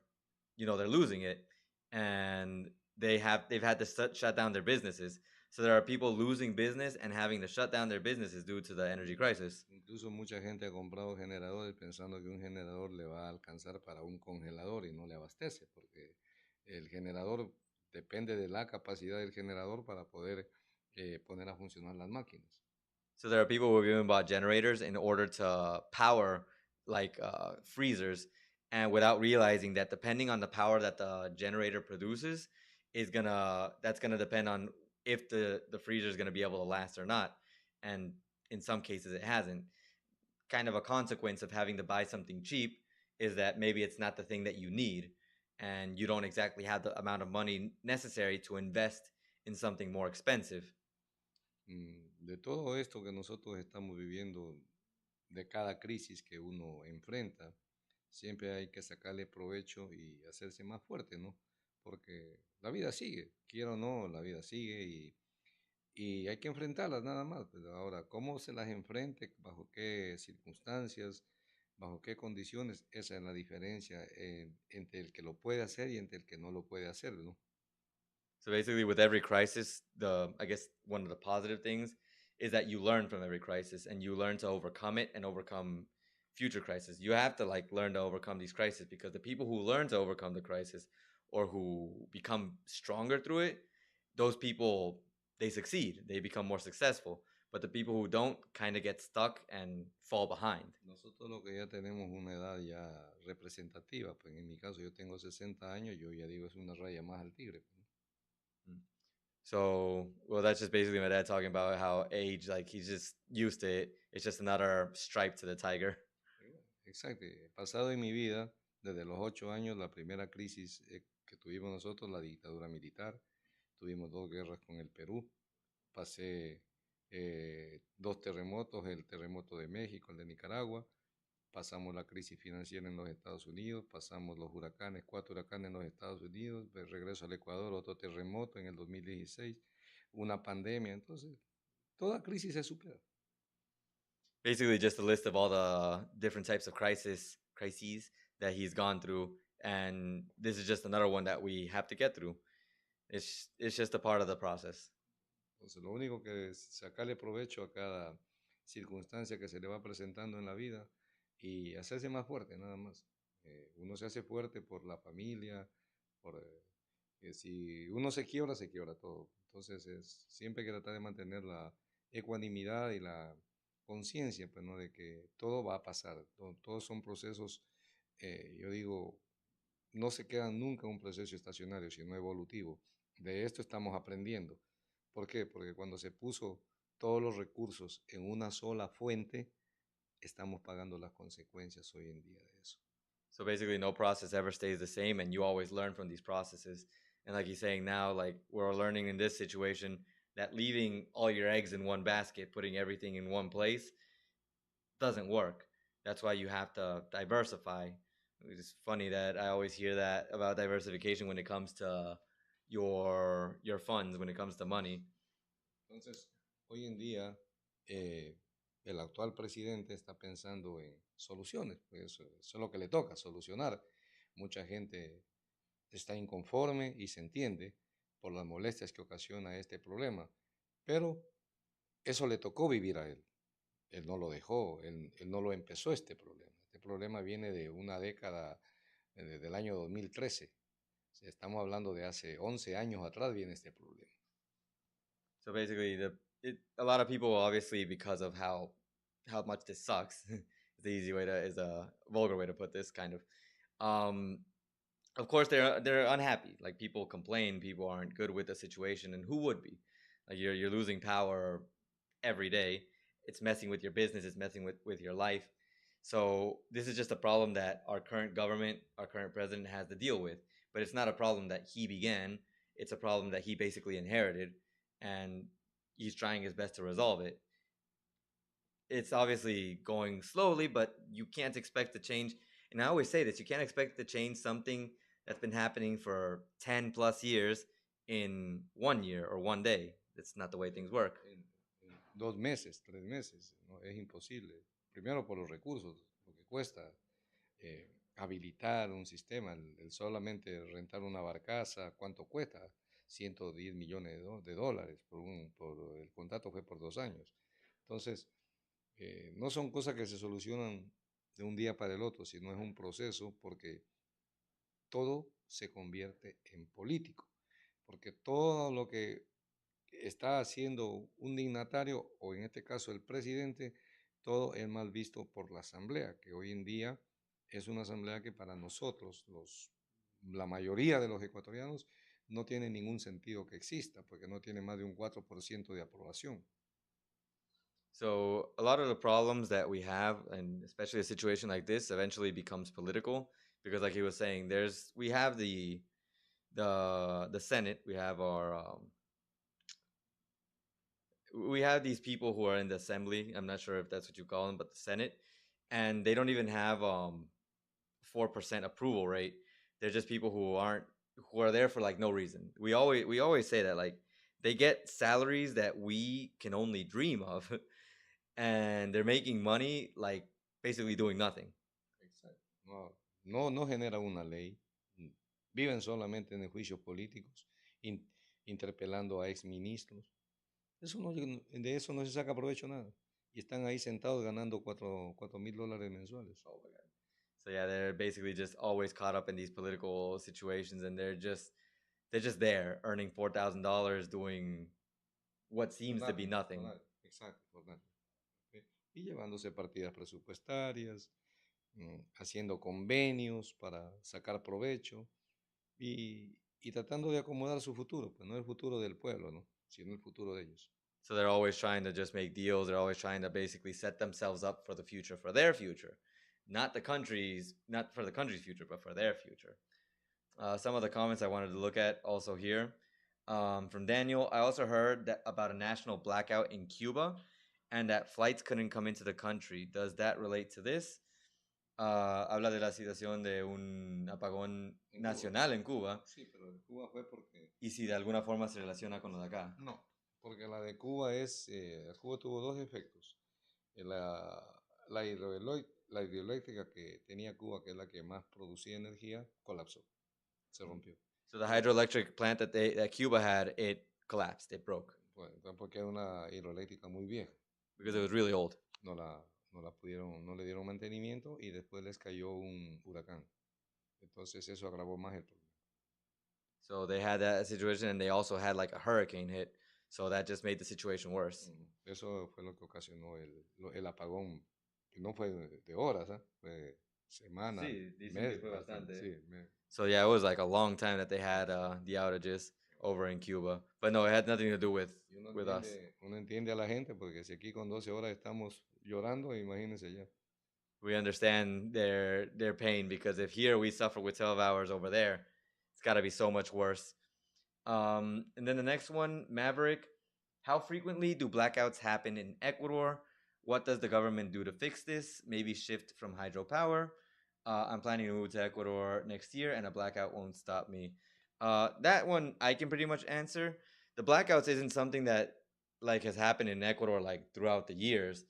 losing it, and they've had to shut down their businesses. So there are people losing business and having to shut down their businesses due to the energy crisis. Incluso mucha gente ha comprado generadores pensando que un generador le va a alcanzar para un congelador y no le abastece, porque el generador depende de la capacidad del generador para poder poner a funcionar las máquinas. So there are people who have even bought generators in order to power like freezers, and without realizing that depending on the power that the generator produces that's gonna depend on if the freezer is gonna be able to last or not. And in some cases it hasn't. Kind of a consequence of having to buy something cheap is that maybe it's not the thing that you need, and you don't exactly have the amount of money necessary to invest in something more expensive. De todo esto que nosotros estamos viviendo, de cada crisis que uno enfrenta, siempre hay que sacarle provecho y hacerse más fuerte, ¿no? Porque la vida sigue, quiero o no, la vida sigue y hay que enfrentarlas nada más. Pero ahora, ¿cómo se las enfrente? ¿Bajo qué circunstancias? ¿Bajo qué condiciones? Esa es la diferencia entre el que lo puede hacer y entre el que no lo puede hacer, ¿no? So basically, with every crisis, I guess one of the positive things is that you learn from every crisis and you learn to overcome it and overcome future crises. You have to like learn to overcome these crises because the people who learn to overcome the crisis or who become stronger through it, those people they succeed. They become more successful. But the people who don't kind of get stuck and fall behind. Nosotros lo que ya tenemos una edad ya representativa, pues en mi caso yo tengo 60 años, yo ya digo es una raya más al tigre, pues, ¿no? So, well, that's just basically my dad talking about how age, like he's just used to it. It's just another stripe to the tiger. Exacto. Pasado en mi vida, desde los 8 años, la primera crisis que tuvimos nosotros, la dictadura militar, tuvimos 2 guerras con el Perú, pasé 2 terremotos, el terremoto de México, el de Nicaragua, pasamos la crisis financiera en los Estados Unidos, pasamos los huracanes, 4 huracanes en los Estados Unidos, de regreso al Ecuador, otro terremoto en el 2016, una pandemia, entonces toda crisis se supera. Basically, just a list of all the different types of crises that he's gone through, and this is just another one that we have to get through. It's just a part of the process. Entonces, lo único que es sacarle provecho a cada circunstancia que se le va presentando en la vida y hacerse más fuerte, nada más. Uno se hace fuerte por la familia, por, si uno se quiebra todo. Entonces, siempre hay que tratar de mantener la ecuanimidad y la conciencia, pues, ¿no? De que todo va a pasar. Todos son procesos, yo digo, no se quedan nunca en un proceso estacionario, sino evolutivo. De esto estamos aprendiendo. ¿Por qué? Porque cuando se puso todos los recursos en una sola fuente, estamos pagando las consecuencias hoy en día de eso. So basically, no process ever stays the same, and you always learn from these processes. And like he's saying now, like we're learning in this situation that leaving all your eggs in one basket, putting everything in one place, doesn't work. That's why you have to diversify. It's funny that I always hear that about diversification when it comes to your funds, when it comes to money. Entonces, hoy en día, el actual presidente está pensando en soluciones, pues eso es lo que le toca, solucionar. Mucha gente está inconforme y se entiende por las molestias que ocasiona este problema, pero eso le tocó vivir a él. Él no lo dejó, él no lo empezó este problema. Este problema viene de una década, desde el año 2013. O sea, estamos hablando de hace 11 años atrás viene este problema. So basically, a lot of people obviously because of how much this sucks. It's the easy way to is a vulgar way to put this kind of. Of course, they're unhappy. Like people complain, people aren't good with the situation, and who would be? Like you're losing power every day. It's messing with your business. It's messing with your life. So this is just a problem that our current government, our current president has to deal with. But it's not a problem that he began. It's a problem that he basically inherited, and he's trying his best to resolve it. It's obviously going slowly, but you can't expect to change. And I always say this: you can't expect to change something that's been happening for 10 plus years in 1 year or one day. That's not the way things work. En 2 meses, 3 meses, ¿no? Es imposible. Primero por los recursos, lo que cuesta habilitar un sistema, el solamente rentar una barcaza, ¿cuánto cuesta? 110 millones de dólares por el contrato fue por 2 años. Entonces, no son cosas que se solucionan de un día para el otro, sino es un proceso porque todo se convierte en político, porque todo lo que está haciendo un dignatario, o en este caso el presidente, todo es mal visto por la asamblea, que hoy en día es una asamblea que para nosotros, la mayoría de los ecuatorianos, no tiene ningún sentido que exista, porque no tiene más de un 4% de aprobación. So a lot of the problems that we have, and especially a situation like this, eventually becomes political because, like he was saying, we have the Senate, we have these people who are in the assembly. I'm not sure if that's what you call them, but the Senate, and they don't even have 4% approval rate. They're just people who are there for like no reason. We always say that like they get salaries that we can only dream of, and they're making money like basically doing nothing. Exacto. No genera una ley. Viven solamente en juicios políticos, interpelando a exministros. De eso no se saca provecho nada. Y están ahí sentados ganando $4,000 mensuales. Oh my god. So yeah, they're basically just always caught up in these political situations, and they're just there earning $4,000 doing what seems to be nothing. Exacto, por nada. Y llevándose partidas presupuestarias, haciendo convenios para sacar provecho y tratando de acomodar su futuro, pues no el futuro del pueblo, ¿no? Sino el futuro de ellos. So they're always trying to just make deals. They're always trying to basically set themselves up for the future, for their future, not for the country's future, but for their future. Some of the comments I wanted to look at also here. From Daniel, I also heard that about a national blackout in Cuba and that flights couldn't come into the country. Does that relate to this? Habla de la situación de un apagón nacional en Cuba. Sí, pero de Cuba fue porque... Y si de alguna forma se relaciona con lo de acá. No, porque la de Cuba Cuba tuvo dos efectos. La hidroeléctrica que tenía Cuba, que es la que más producía energía, colapsó, se rompió. So the hydroelectric plant that Cuba had, it collapsed, it broke. Bueno, porque era una hidroeléctrica muy vieja. Because it was really old. No le dieron mantenimiento y después les cayó un huracán. Entonces eso agravó más el problema. So they had that situation, and they also had like a hurricane hit. So that just made the situation worse. Eso fue lo que ocasionó el apagón, que no fue de horas, fue semanas. Sí, dicen que fue bastante. Sí, So yeah, it was like a long time that they had the outages over in Cuba. But no, it had nothing to do with us. Uno entiende a la gente, porque si aquí con 12 horas estamos llorando, imagínense ya. We understand their pain, because if here we suffer with 12 hours, over there, it's got to be so much worse. And then the next one, Maverick. How frequently do blackouts happen in Ecuador? What does the government do to fix this? Maybe shift from hydropower. I'm planning to move to Ecuador next year, and a blackout won't stop me. That one I can pretty much answer. The blackouts isn't something that like has happened in Ecuador like throughout the years.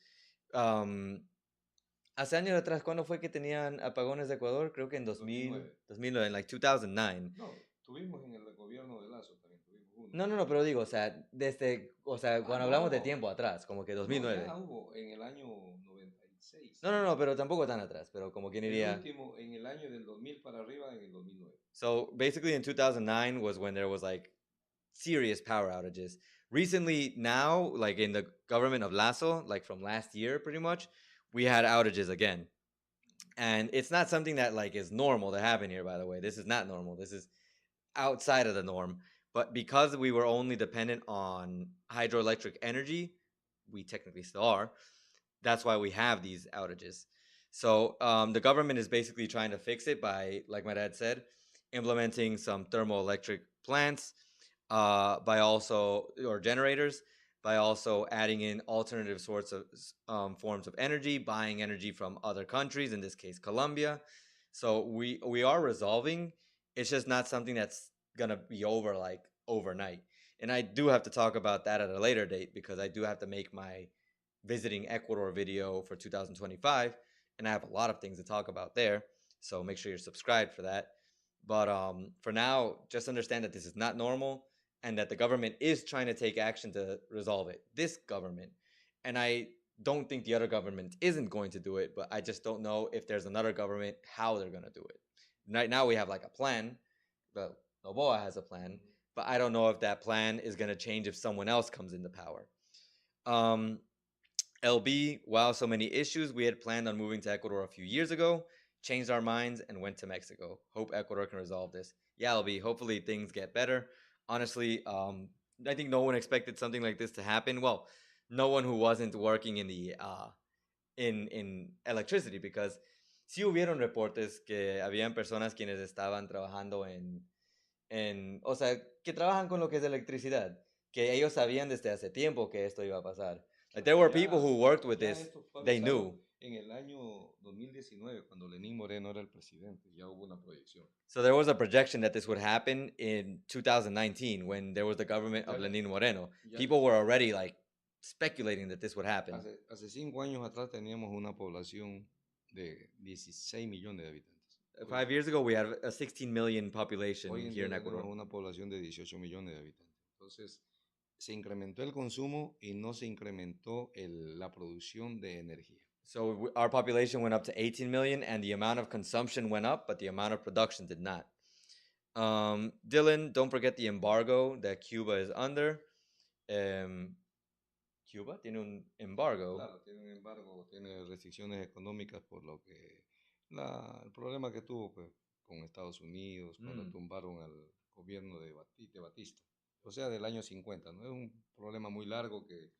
Hace años atrás, ¿cuándo fue que tenían apagones de Ecuador? Creo que en 2009, like 2009. No, tuvimos en el gobierno de Lazo también, tuvimos uno. No, pero digo, o sea, cuando hablamos de tiempo atrás, como que 2009. Ya hubo en el año 96. No, pero tampoco tan atrás, pero como quien diría. El último, en el año del 2000 para arriba, en el 2009. So basically in 2009 was when there was like serious power outages. Recently now, like in the government of Lasso, like from last year pretty much, we had outages again. And it's not something that like is normal to happen here, by the way. This is not normal. This is outside of the norm. But because we were only dependent on hydroelectric energy, we technically still are. That's why we have these outages. So the government is basically trying to fix it by, like my dad said, implementing some thermoelectric plants, or generators, by also adding in alternative sorts of forms of energy, buying energy from other countries, in this case Colombia. So we are resolving. It's just not something that's gonna be over like overnight. And I do have to talk about that at a later date, because I do have to make my visiting Ecuador video for 2025, and I have a lot of things to talk about there. So make sure you're subscribed for that. But for now, just understand that this is not normal, and that the government is trying to take action to resolve it. This government. And I don't think the other government isn't going to do it, but I just don't know if there's another government, how they're going to do it. Right now we have like a plan. Well, Noboa has a plan, but I don't know if that plan is going to change if someone else comes into power. LB, wow, so many issues. We had planned on moving to Ecuador a few years ago, changed our minds, and went to Mexico. Hope Ecuador can resolve this. Yeah, LB, hopefully things get better. Honestly, I think no one expected something like this to happen. Well, no one who wasn't working in the in electricity, because sí hubieron reportes que habían personas quienes estaban trabajando o sea, que trabajan con lo que es electricidad, que ellos sabían desde hace tiempo que esto iba a pasar. Like, there were people who worked with this, they knew. en el año 2019, cuando Lenín Moreno era el presidente, ya hubo una proyección. So there was a projection that this would happen in 2019 when there was the government of Ya- Lenin Moreno. ya- People were already like speculating that this would happen. Hace 5 años atrás teníamos una población de 16 millones de habitantes. 5 years ago, we had a 16 million Hoy population en here día in Ecuador. tenemos una población de 18 millones de habitantes. Entonces, se incrementó el consumo y no se incrementó la producción de energía. So our population went up to 18 million, and the amount of consumption went up, but the amount of production did not. Dylan, don't forget the embargo that Cuba is under. Cuba tiene un embargo. Claro, tiene un embargo, tiene restricciones económicas por lo que el problema que tuvo pues, con Estados Unidos cuando tumbaron al gobierno de Batista. O sea, del año 50, ¿no? Es un problema muy largo que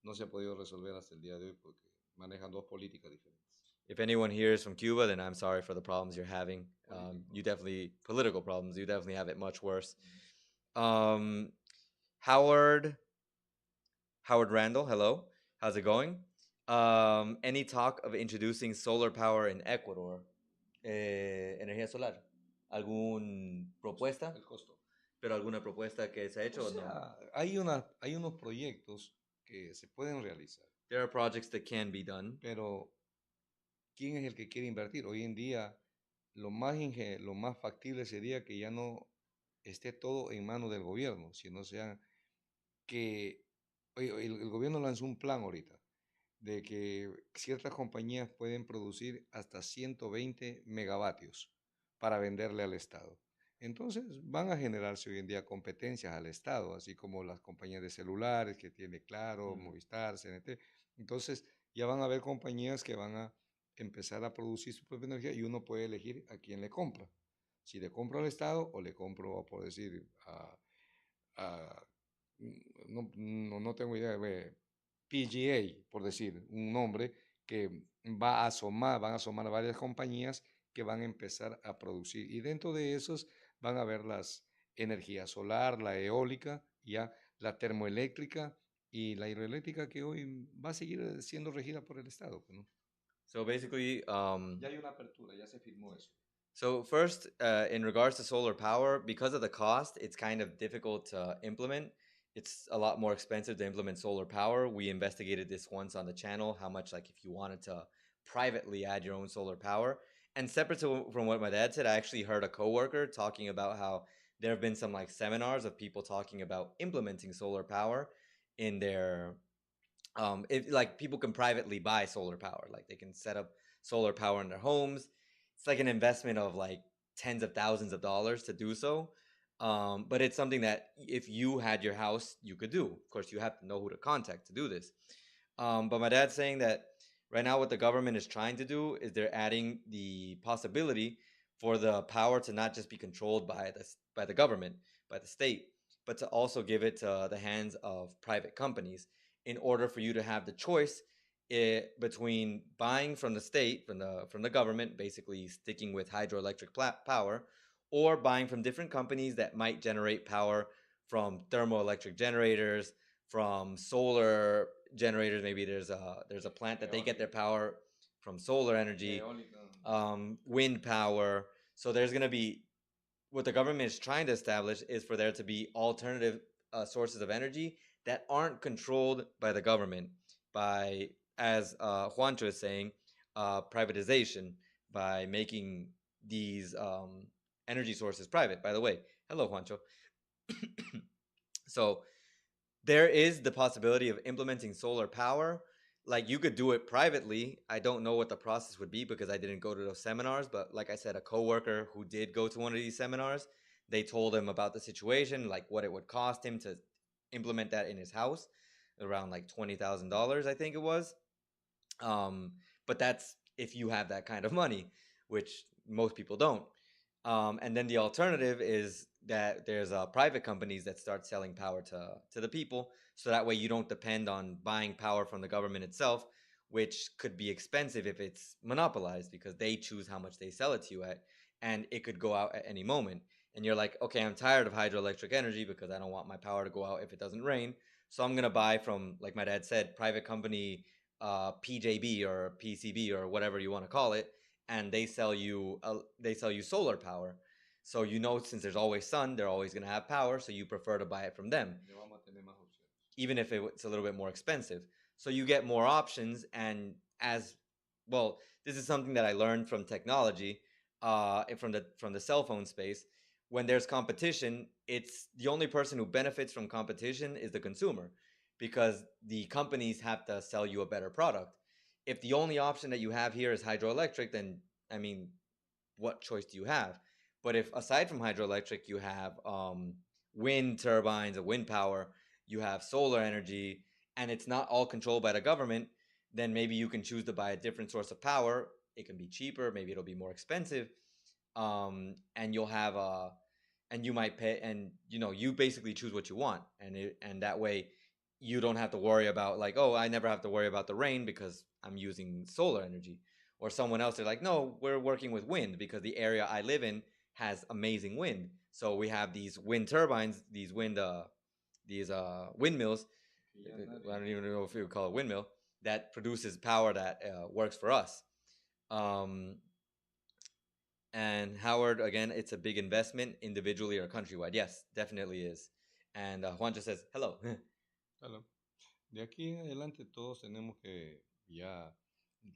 no se ha podido resolver hasta el día de hoy porque manejan dos políticas diferentes. If anyone here is from Cuba, then I'm sorry for the problems you're having. You definitely, political problems, you definitely have it much worse. Howard Randall, hello. How's it going? Any talk of introducing solar power in Ecuador? Energía solar. ¿Algún propuesta? El costo. ¿Pero alguna propuesta que se ha hecho O o no? sea, hay unos proyectos que se pueden realizar, There are projects that can be done. pero ¿quién es el que quiere invertir? Hoy en día lo más factible sería que ya no esté todo en manos del gobierno, sino sea que el gobierno lanzó un plan ahorita de que ciertas compañías pueden producir hasta 120 megavatios para venderle al Estado. Entonces van a generarse hoy en día competencias al Estado, así como las compañías de celulares que tiene Claro, Movistar, CNT. Entonces ya van a haber compañías que van a empezar a producir su propia energía y uno puede elegir a quién le compra. Si le compro al Estado o le compro, por decir, a no tengo idea, PGA, por decir un nombre, que van a asomar varias compañías que van a empezar a producir. Y dentro de esos van a ver las energías solar, la eólica, ya la termoeléctrica y la hidroeléctrica que hoy va a seguir siendo regida por el Estado, ¿no? So basically, Ya hay una apertura, ya se firmó eso. So first, in regards to solar power, because of the cost, it's kind of difficult to implement. It's a lot more expensive to implement solar power. We investigated this once on the channel, how much like if you wanted to privately add your own solar power. And separate from what my dad said, I actually heard a coworker talking about how there have been some like seminars of people talking about implementing solar power in their if like people can privately buy solar power, like they can set up solar power in their homes. It's like an investment of like tens of thousands of dollars to do so. But it's something that if you had your house, you could do. Of course, you have to know who to contact to do this. But my dad's saying that right now, what the government is trying to do is they're adding the possibility for the power to not just be controlled by the government, by the state, but to also give it to the hands of private companies in order for you to have the choice between buying from the state, from the government, basically sticking with hydroelectric power, or buying from different companies that might generate power from thermoelectric generators, from solar generators. Maybe there's a plant that they get their power from solar energy, wind power. So there's going to be what the government is trying to establish is for there to be alternative sources of energy that aren't controlled by the government by, as Juancho is saying, privatization, by making these energy sources private. By the way, hello, Juancho. So there is the possibility of implementing solar power. Like you could do it privately. I don't know what the process would be because I didn't go to those seminars. But like I said, a coworker who did go to one of these seminars, they told him about the situation, like what it would cost him to implement that in his house, around like $20,000, I think it was. But that's if you have that kind of money, which most people don't. And then the alternative is that there's private companies that start selling power to the people, so that way you don't depend on buying power from the government itself, which could be expensive if it's monopolized because they choose how much they sell it to you at, and it could go out at any moment. And you're like, okay, I'm tired of hydroelectric energy because I don't want my power to go out if it doesn't rain. So I'm gonna buy from, like my dad said, private company PJB or PCB or whatever you want to call it, and they sell you solar power. So since there's always sun, they're always going to have power, so you prefer to buy it from them, even if it's a little bit more expensive. So you get more options, and as well, this is something that I learned from technology, from the cell phone space. When there's competition, it's the only person who benefits from competition is the consumer, because the companies have to sell you a better product. If the only option that you have here is hydroelectric, then I mean, what choice do you have? But if aside from hydroelectric, you have wind turbines or wind power, you have solar energy, and it's not all controlled by the government, then maybe you can choose to buy a different source of power. It can be cheaper, maybe it'll be more expensive, and you'll have a, and you might pay, and you basically choose what you want, and that way you don't have to worry about, like, oh, I never have to worry about the rain because I'm using solar energy. Or someone else, they're like, no, we're working with wind because the area I live in has amazing wind. So we have these wind turbines, these windmills. I don't even know if you would call it windmill, that produces power that works for us. Um, and Howard, again, it's a big investment individually or countrywide. Yes, definitely is. And Juan just says, hello. Hello. De aquí en adelante todos tenemos que ya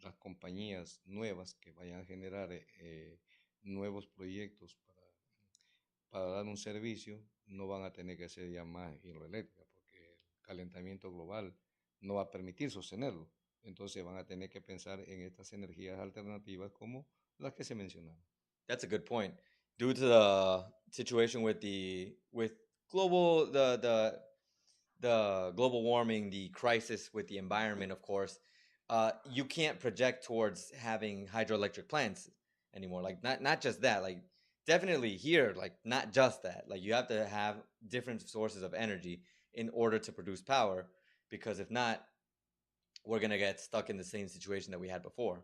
las compañías nuevas que vayan a generar nuevos proyectos para dar un servicio no van a tener que ser ya más hidroeléctricas porque el calentamiento global no va a permitir sostenerlo. Entonces van a tener que pensar en estas energías alternativas como las que se mencionaron. That's a good point. Due to the situation with global the global warming, the crisis with the environment, of course, you can't project towards having hydroelectric plants anymore. Like, not just that, like, definitely here, like, not just that. Like, you have to have different sources of energy in order to produce power, because if not, we're gonna get stuck in the same situation that we had before.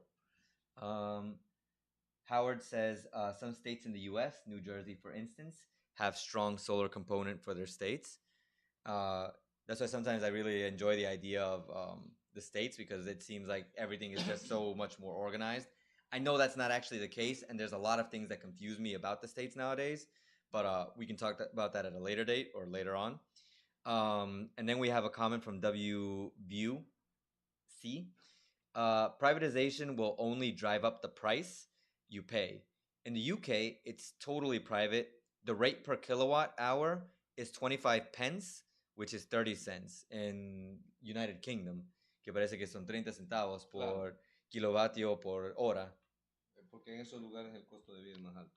Howard says some states in the U.S., New Jersey, for instance, have strong solar component for their states. Uh, that's why sometimes I really enjoy the idea of the states, because it seems like everything is just so much more organized. I know that's not actually the case, and there's a lot of things that confuse me about the states nowadays, but we can talk about that at a later date or later on. And then we have a comment from W View C. Privatization will only drive up the price you pay. In the UK, it's totally private. The rate per kilowatt hour is 25 pence, which is 30 cents. In United Kingdom, que parece que son 30 centavos por claro, kilovatio por hora. Porque en esos lugares el costo de vida es más alto.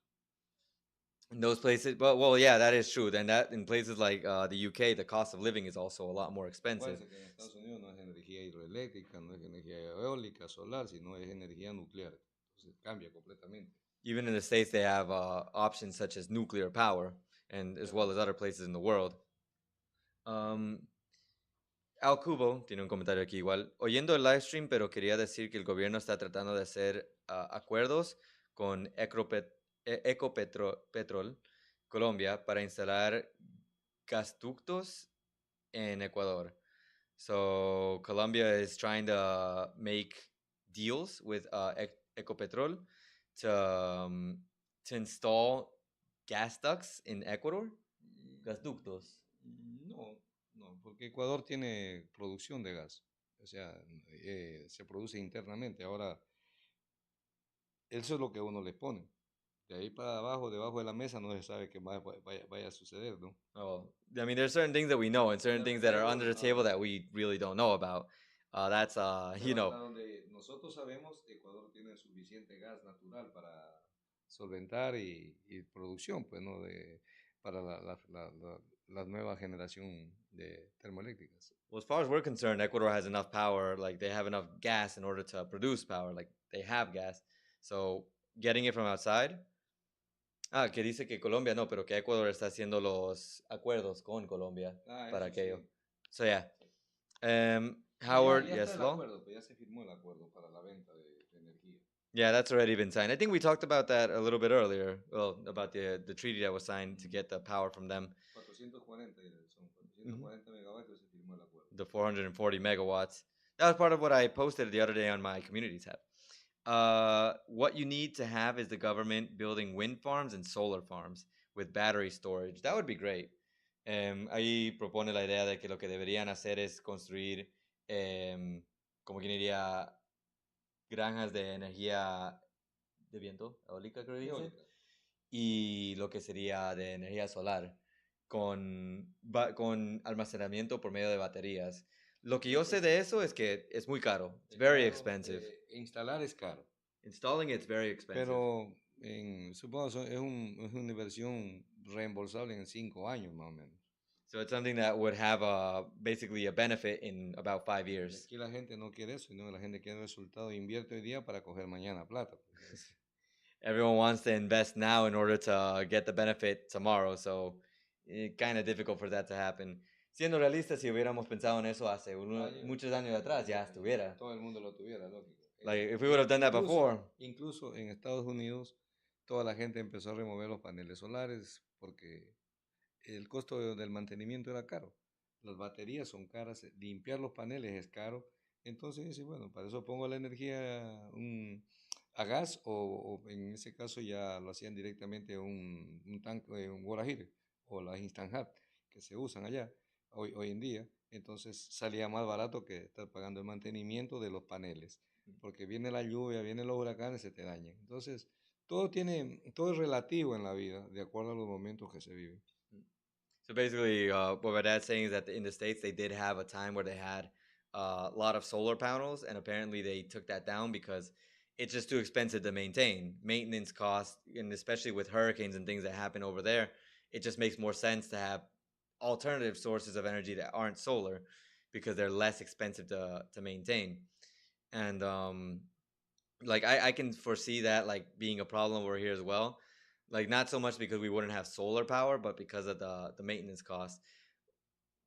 In those places, well, yeah, that is true. And that in places like the UK, the cost of living is also a lot more expensive. Que en Estados Unidos no es energía hidroeléctrica, no es energía eólica, solar, sino es energía nuclear. Entonces cambia completamente. Even in the States, they have options such as nuclear power, and as well as other places in the world. Al Cubo tiene un comentario aquí igual. Oyendo el live stream, pero quería decir que el gobierno está tratando de hacer acuerdos con Ecopetrol Colombia para instalar gasductos en Ecuador. So Colombia is trying to make deals with Ecopetrol to install gas ducts in Ecuador. Gasductos. No, porque Ecuador tiene producción de gas. O sea, se produce internamente. Ahora, eso es lo que uno le pone. De ahí para abajo, debajo de la mesa, no se sabe qué más vaya a suceder, ¿no? Oh, I mean, there's certain things that we know and certain things that are under the table that we really don't know about. That's, you know. Donde nosotros sabemos, Ecuador tiene suficiente gas natural para solventar y producción, pues, ¿no? Para la nueva generación de termoeléctricas. Well, as far as we're concerned, Ecuador has enough power. Like, they have enough gas in order to produce power. Like, they have gas. So, getting it from outside. Que dice que Colombia no, pero que Ecuador está haciendo los acuerdos con Colombia para aquello. Sí. So, yeah. Howard, ya yes, está el acuerdo, pues ya se firmó el acuerdo para la venta de energía. Yeah, that's already been signed. I think we talked about that a little bit earlier. Well, about the treaty that was signed to get the power from them. 440 megavatios se firmó el acuerdo. The 440 megawatts. That was part of what I posted the other day on my community tab. What you need to have is the government building wind farms and solar farms with battery storage. That would be great. Ahí propone la idea de que lo que deberían hacer es construir, como quien diría, granjas de energía de viento, eólica creo que dice, Eólica. y lo que sería de energía solar con almacenamiento por medio de baterías. Lo que yo sé de eso es que es muy caro. It's very expensive. Instalar es caro. Installing it's very expensive. Pero supongo es una inversión reembolsable en 5 años más o menos. So it's something that would have basically a benefit in about 5 Y years. aquí la gente no quiere eso, sino la gente quiere resultado. Invierte hoy día para coger mañana plata. Pues. Everyone wants to invest now in order to get the benefit tomorrow, so it's kind of difficult for that to happen. Siendo realistas, si hubiéramos pensado en eso hace muchos años atrás, ya estuviera. Todo el mundo lo tuviera, lógico. Like, if we would have done that before. Incluso en Estados Unidos, toda la gente empezó a remover los paneles solares porque el costo del mantenimiento era caro. Las baterías son caras, limpiar los paneles es caro. Entonces dice, bueno, para eso pongo la energía a gas o en ese caso ya lo hacían directamente un tanque, un water heater o las Instant Hot que se usan allá hoy en día. Entonces salía más barato que estar pagando el mantenimiento de los paneles, porque viene la lluvia, vienen los huracanes, se te dañan. Entonces todo es relativo en la vida, de acuerdo a los momentos que se viven. So basically, what my dad's saying is that in the States, they did have a time where they had a lot of solar panels, and apparently they took that down because it's just too expensive to maintain. Maintenance costs, and especially with hurricanes and things that happen over there, it just makes more sense to have alternative sources of energy that aren't solar because they're less expensive to maintain. And like I can foresee that like being a problem over here as well. Like not so much because we wouldn't have solar power, but because of the maintenance cost.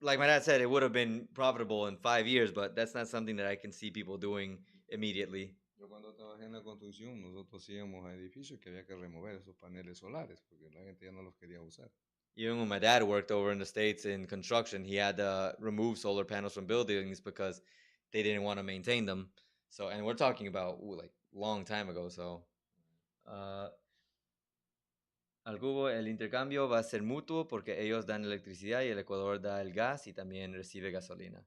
Like my dad said, it would have been profitable in 5 years, but that's not something that I can see people doing immediately. Yo cuando trabajé en la construcción, nosotros íbamos a edificios que había que remover esos paneles solares porque la gente ya no los quería usar. Even when my dad worked over in the States in construction, he had to remove solar panels from buildings because they didn't want to maintain them. So, and we're talking about like long time ago. So, al cubo el intercambio va a ser mutuo porque ellos dan electricidad y el Ecuador da el gas y también recibe gasolina.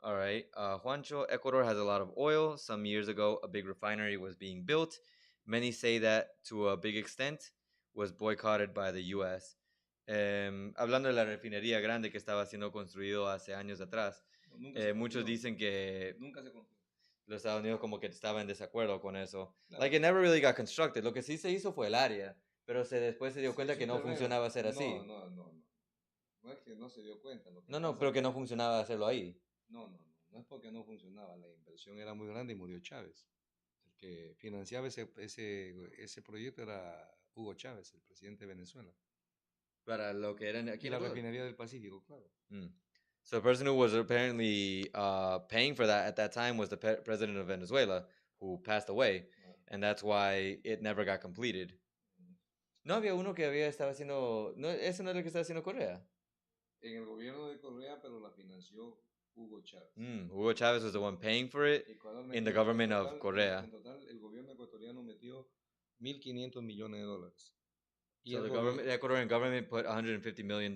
All right. Juancho, Ecuador has a lot of oil. Some years ago, a big refinery was being built. Many say that to a big extent was boycotted by the US. Hablando de la refinería grande que estaba siendo construido hace años atrás, muchos dicen que nunca se construyó. Los Estados Unidos como que estaba en desacuerdo con eso. Claro. Like it never really got constructed. Lo que sí se hizo fue el área, pero después se dio cuenta que no funcionaba hacer así. No es que no se dio cuenta. No, pero que no funcionaba hacerlo ahí. No es porque no funcionaba. La inversión era muy grande y murió Chávez. El que financiaba ese proyecto era Hugo Chávez, el presidente de Venezuela. Para lo que era aquí y la refinería del Pacífico, claro. So the person who was apparently paying for that at that time was the president of Venezuela, who passed away, and that's why it never got completed. No había uno que estaba haciendo, no, ese no es el que estaba haciendo Correa. En el gobierno de Correa, pero la financió Hugo Chávez. Hugo Chávez was the one paying for it in the government of Correa. En total, el gobierno ecuatoriano metió 1.500 millones de dólares. So the Ecuadorian government put $150 million.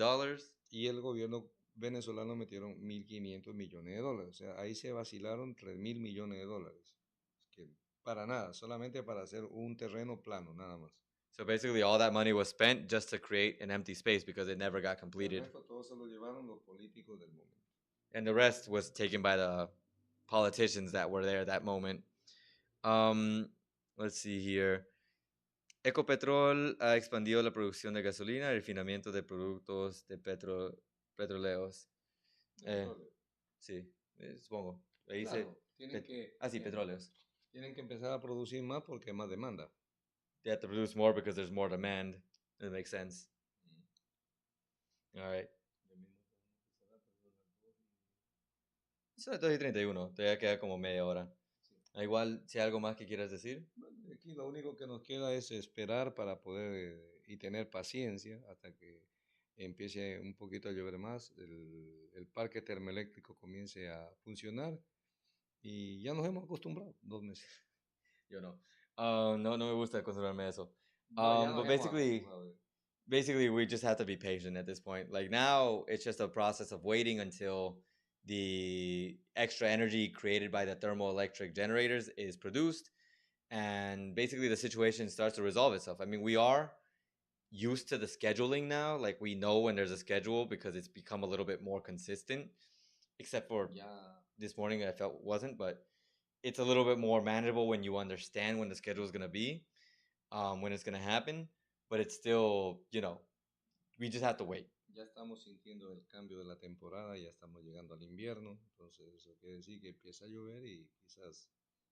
Y el gobierno venezolanos metieron 1.500 millones de dólares. O sea, ahí se vacilaron 3.000 millones de dólares. Que para nada, solamente para hacer un terreno plano, nada más. So basically all that money was spent just to create an empty space because it never got completed. El resto todo se lo llevaron los políticos del momento. And the rest was taken by the politicians that were there at that moment. Let's see here. Ecopetrol ha expandido la producción de gasolina y refinamiento de productos de petroleos. Sí, supongo. Ahí claro, sí, petróleos. Tienen que empezar a producir más porque hay más demanda. They have to produce more because there's more demand. It makes sense. All right. Son las 2:31. Todavía queda como media hora. Sí. Igual, si hay algo más que quieras decir. Bueno, aquí lo único que nos queda es esperar para poder y tener paciencia hasta que empiece un poquito a llover más, el parque termoeléctrico comience a funcionar y ya nos hemos acostumbrado 2 meses. Yo no. No, no me gusta acostumbrarme a eso. No, ya nos But hemos basically, acostumbrado. we just have to be patient at this point. Like now, it's just a process of waiting until the extra energy created by the thermoelectric generators is produced, and basically the situation starts to resolve itself. I mean, we are used to the scheduling now. Like we know when there's a schedule because it's become a little bit more consistent. Except for this morning, I felt wasn't, but it's a little bit more manageable when you understand when the schedule is gonna be, when it's gonna happen. But it's still, we just have to wait. Ya estamos sintiendo el cambio de la temporada, ya estamos llegando al invierno, entonces eso quiere decir que empieza a llover y quizás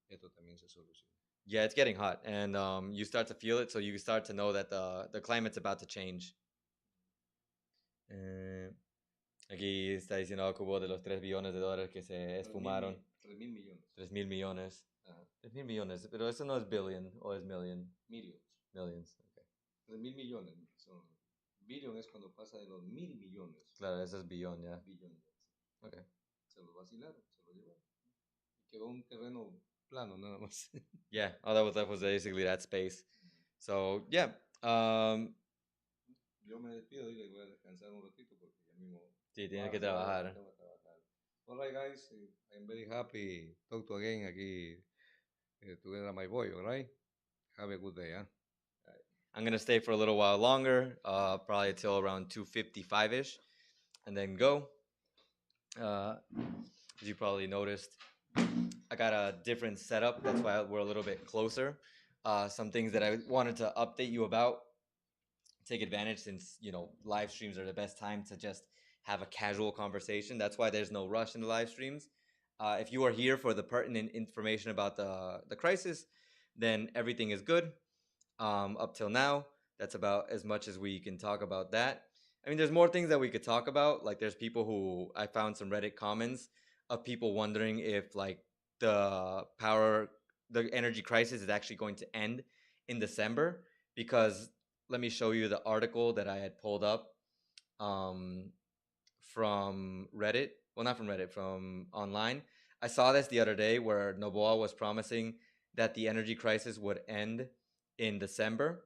esto también se solucione. Yeah, it's getting hot, and you start to feel it, so you start to know that the climate's about to change. Aquí está diciendo Akubo de los 3 billones de dólares que se esfumaron. 3.000 millones. 3.000 millones. Ajá. 3.000 millones, pero eso no es billion o es million. Millions. Millions, ok. 3.000 millones. Son, billion es cuando pasa de los 1.000 millones. Claro, eso es billón, ya. Billones. Ok. Se lo vacilaron, se lo llevaron. Y quedó un terreno plano nada más. Yeah, all that was left was basically that space. So, yeah. Yo me despido y le voy a descansar un ratito porque ya mismo. Sí, tiene que trabajar. Tengo que trabajar. All right, guys. I'm very happy. Talk to again aquí together my boy, all right? Have a good day, huh? I'm going to stay for a little while longer, probably until around 2:55-ish, and then go. As you probably noticed, I got a different setup. That's why we're a little bit closer. Some things that I wanted to update you about, take advantage since, live streams are the best time to just have a casual conversation. That's why there's no rush in the live streams. If you are here for the pertinent information about the crisis, then everything is good. Up till now, that's about as much as we can talk about that. I mean, there's more things that we could talk about. Like, there's people who I found some Reddit comments of people wondering if the energy crisis is actually going to end in December, because let me show you the article that I had pulled up from Reddit. Well, not from Reddit, from online. I saw this the other day where Noboa was promising that the energy crisis would end in December.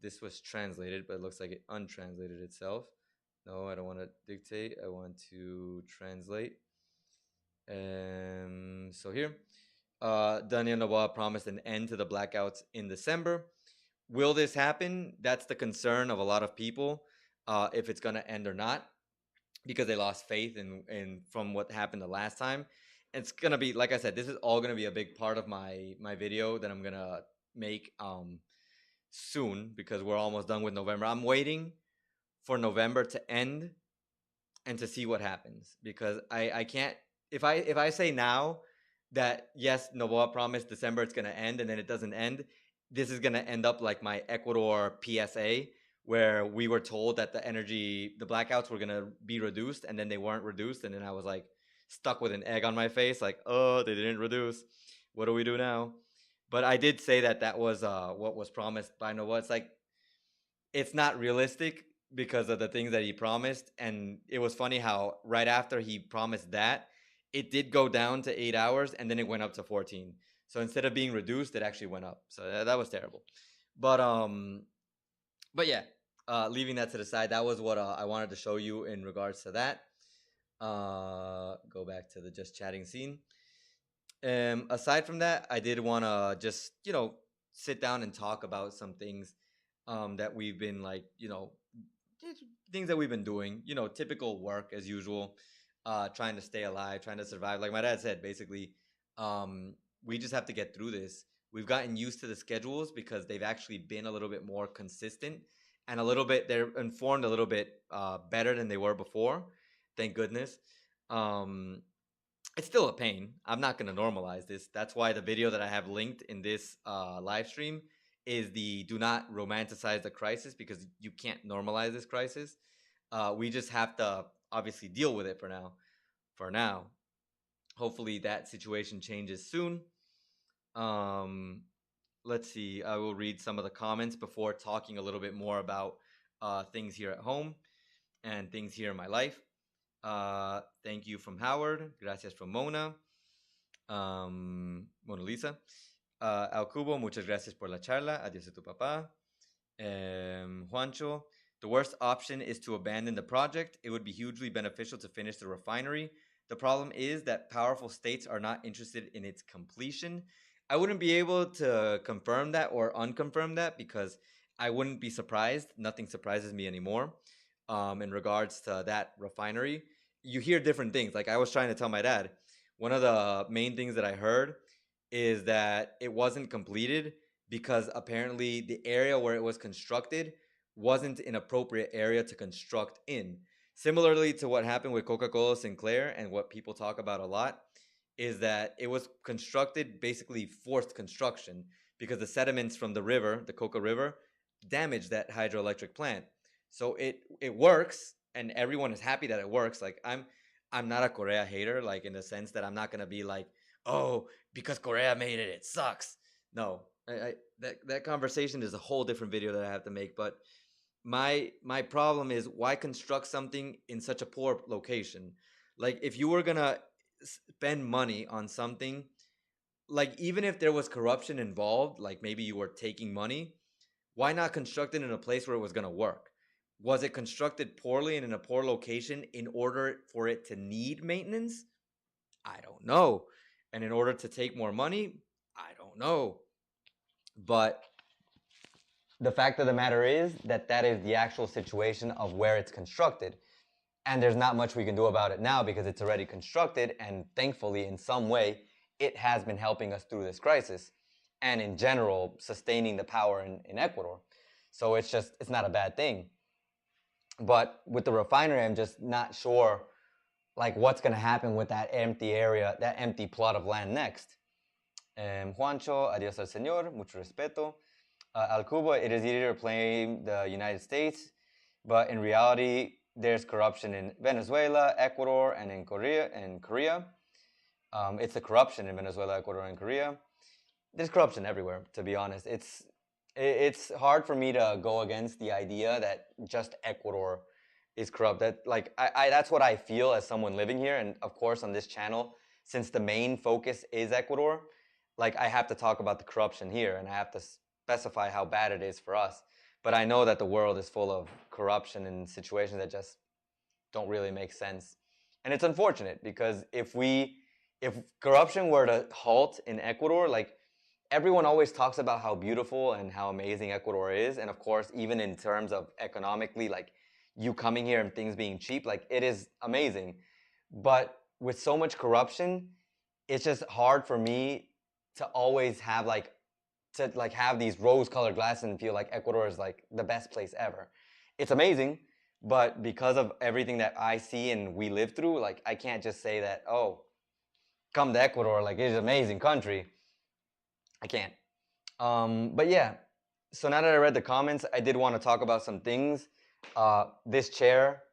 This was translated, but it looks like it untranslated itself. No, I don't want to dictate. I want to translate. So here, Daniel Noboa promised an end to the blackouts in December. Will this happen? That's the concern of a lot of people, if it's going to end or not, because they lost faith in from what happened the last time. It's going to be, like I said, this is all going to be a big part of my video that I'm going to make soon, because we're almost done with November. I'm waiting for November to end and to see what happens, because I can't, if I say now that yes, Noboa promised December it's going to end and then it doesn't end, this is going to end up like my Ecuador PSA, where we were told that the blackouts were going to be reduced and then they weren't reduced, and then I was like stuck with an egg on my face, like, oh, they didn't reduce, what do we do now? But I did say that was what was promised by Noboa. It's like, it's not realistic because of the things that he promised. And it was funny how right after he promised that, it did go down to 8 hours and then it went up to 14. So instead of being reduced, it actually went up. So that was terrible. But yeah, leaving that to the side, that was what I wanted to show you in regards to that. Go back to the just chatting scene. Aside from that, I did want to just, sit down and talk about some things that we've been things that we've been doing, typical work as usual, trying to stay alive, trying to survive. Like my dad said, basically, we just have to get through this. We've gotten used to the schedules because they've actually been a little bit more consistent and they're informed a little bit better than they were before. Thank goodness. It's still a pain. I'm not going to normalize this. That's why the video that I have linked in this live stream is the do not romanticize the crisis, because you can't normalize this crisis. We just have to obviously deal with it for now. Hopefully that situation changes soon. Let's see. I will read some of the comments before talking a little bit more about things here at home and things here in my life. Thank you from Howard. Gracias from Mona. Mona Lisa. Al Cubo, muchas gracias por la charla. Adiós a tu papá. Juancho, the worst option is to abandon the project. It would be hugely beneficial to finish the refinery. The problem is that powerful states are not interested in its completion. I wouldn't be able to confirm that or unconfirm that because I wouldn't be surprised. Nothing surprises me anymore in regards to that refinery. You hear different things. Like I was trying to tell my dad, one of the main things that I heard is that it wasn't completed because apparently the area where it was constructed wasn't an appropriate area to construct in. Similarly to what happened with Coca-Cola Sinclair and what people talk about a lot is that it was constructed basically forced construction because the sediments from the river, the Coca River, damaged that hydroelectric plant. So it works and everyone is happy that it works. Like I'm not a Korea hater, like in the sense that I'm not gonna be like, oh, because Korea made it, it sucks. No, that conversation is a whole different video that I have to make. But my problem is why construct something in such a poor location? Like if you were gonna spend money on something, like even if there was corruption involved, like maybe you were taking money, why not construct it in a place where it was gonna work? Was it constructed poorly and in a poor location in order for it to need maintenance? I don't know. And in order to take more money, I don't know. But the fact of the matter is that that is the actual situation of where it's constructed. And there's not much we can do about it now because it's already constructed. And thankfully, in some way, it has been helping us through this crisis and in general, sustaining the power in Ecuador. So it's not a bad thing. But with the refinery, I'm just not sure like what's going to happen with that empty area, that empty plot of land next. Juancho, adiós al señor, mucho respeto. Al Cuba, it is easier to blame the United States, but in reality, there's corruption in Venezuela, Ecuador, and in Korea. It's the corruption in Venezuela, Ecuador, and Korea. There's corruption everywhere, to be honest. It's hard for me to go against the idea that just Ecuador is corrupt. That like I that's what I feel as someone living here, and of course on this channel, since the main focus is Ecuador, like I have to talk about the corruption here, and I have to specify how bad it is for us. But I know that the world is full of corruption and situations that just don't really make sense, and it's unfortunate because if corruption were to halt in Ecuador, like everyone always talks about how beautiful and how amazing Ecuador is. And of course, even in terms of economically, like you coming here and things being cheap, like it is amazing. But with so much corruption, it's just hard for me to always have have these rose-colored glasses and feel like Ecuador is like the best place ever. It's amazing, but because of everything that I see and we live through, like I can't just say that, oh, come to Ecuador, like it's an amazing country. I can't. But yeah, so now that I read the comments, I did want to talk about some things. This chair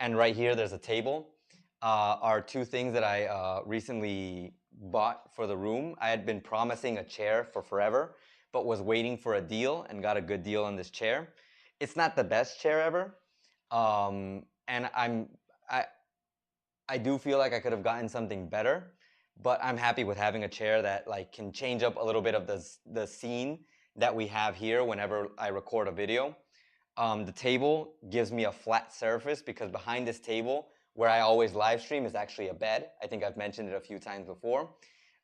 and right here there's a table are two things that I recently bought for the room. I had been promising a chair for forever, but was waiting for a deal and got a good deal on this chair. It's not the best chair ever, and I do feel like I could have gotten something better. But I'm happy with having a chair that like can change up a little bit of the scene that we have here whenever I record a video. The table gives me a flat surface because behind this table, where I always live stream, is actually a bed. I think I've mentioned it a few times before.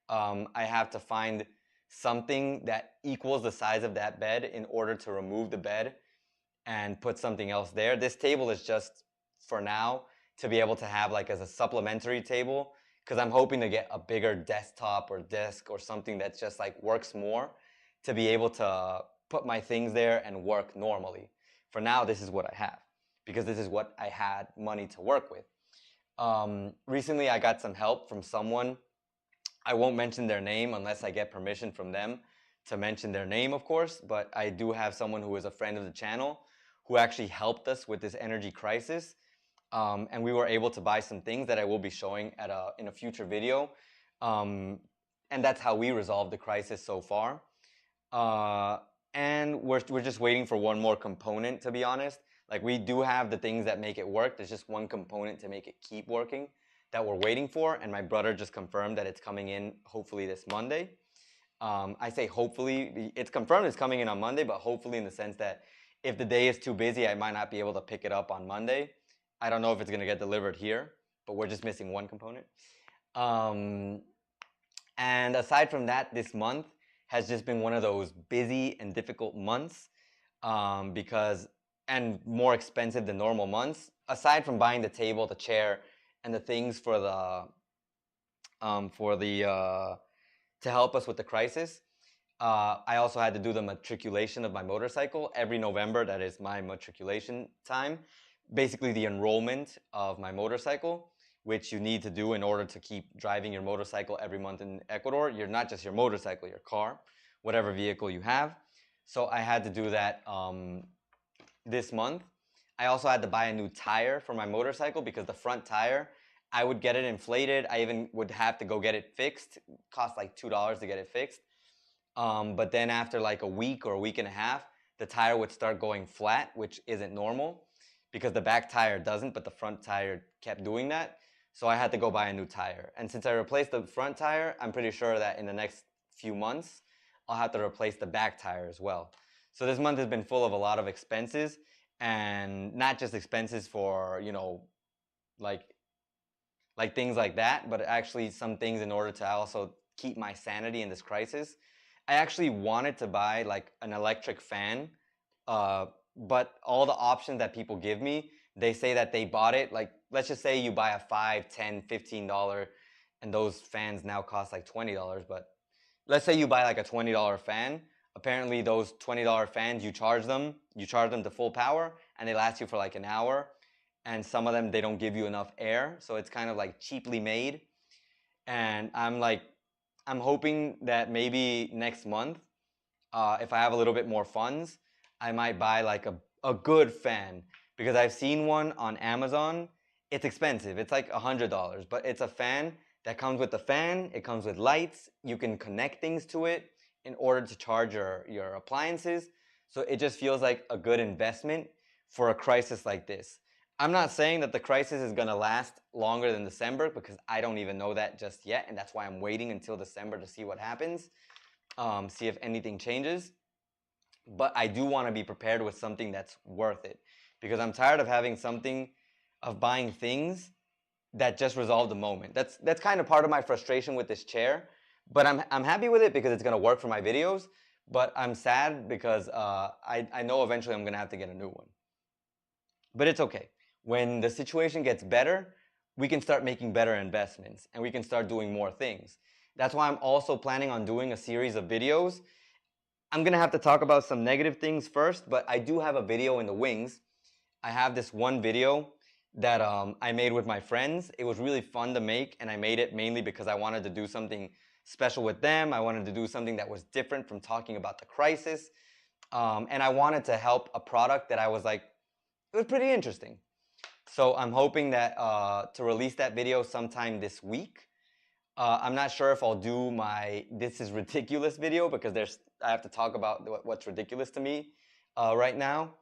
I have to find something that equals the size of that bed in order to remove the bed and put something else there. This table is just for now to be able to have like as a supplementary table, because I'm hoping to get a bigger desktop or desk or something that just like works more to be able to put my things there and work normally. For now, this is what I have because this is what I had money to work with. Recently, I got some help from someone. I won't mention their name unless I get permission from them to mention their name, of course, but I do have someone who is a friend of the channel who actually helped us with this energy crisis. And we were able to buy some things that I will be showing in a future video. And that's how we resolved the crisis so far. and we're just waiting for one more component, to be honest. Like, we do have the things that make it work. There's just one component to make it keep working that we're waiting for, and my brother just confirmed that it's coming in hopefully this Monday. I say hopefully, it's confirmed it's coming in on Monday, but hopefully in the sense that if the day is too busy, I might not be able to pick it up on Monday. I don't know if it's going to get delivered here, but we're just missing one component. And aside from that, this month has just been one of those busy and difficult months, because, and more expensive than normal months. Aside from buying the table, the chair, and the things for the to help us with the crisis, I also had to do the matriculation of my motorcycle every November. That is my matriculation time, basically the enrollment of my motorcycle, which you need to do in order to keep driving your motorcycle every month in Ecuador. You're not just your motorcycle, your car, whatever vehicle you have. So I had to do that this month. I also had to buy a new tire for my motorcycle because the front tire, I would get it inflated. I even would have to go get it fixed. It cost like $2 to get it fixed. But then after like a week or a week and a half, the tire would start going flat, which isn't normal because the back tire doesn't, but the front tire kept doing that. So I had to go buy a new tire. And since I replaced the front tire, I'm pretty sure that in the next few months, I'll have to replace the back tire as well. So this month has been full of a lot of expenses, and not just expenses for, you know, like things like that, but actually some things in order to also keep my sanity in this crisis. I actually wanted to buy like an electric fan, but all the options that people give me, they say that they bought it. Like, let's just say you buy a $5, $10, $15, and those fans now cost like $20. But let's say you buy like a $20 fan. Apparently, those $20 fans, you charge them to full power, and they last you for like an hour. And some of them, they don't give you enough air, so it's kind of like cheaply made. And I'm hoping that maybe next month, if I have a little bit more funds, I might buy like a good fan, because I've seen one on Amazon. It's expensive. It's like $100, but it's a fan that comes with the fan. It comes with lights. You can connect things to it in order to charge your appliances. So it just feels like a good investment for a crisis like this. I'm not saying that the crisis is going to last longer than December, because I don't even know that just yet. And that's why I'm waiting until December to see what happens, see if anything changes. But I do want to be prepared with something that's worth it, because I'm tired of buying things that just resolve the moment. That's kind of part of my frustration with this chair. But I'm happy with it because it's going to work for my videos. But I'm sad because I know eventually I'm going to have to get a new one. But it's okay. When the situation gets better, we can start making better investments and we can start doing more things. That's why I'm also planning on doing a series of videos. I'm going to have to talk about some negative things first, but I do have a video in the wings. I have this one video that I made with my friends. It was really fun to make, and I made it mainly because I wanted to do something special with them. I wanted to do something that was different from talking about the crisis. And I wanted to help a product that I was like, it was pretty interesting. So I'm hoping that to release that video sometime this week. I'm not sure if I'll do my "This is ridiculous" video, because I have to talk about what's ridiculous to me right now.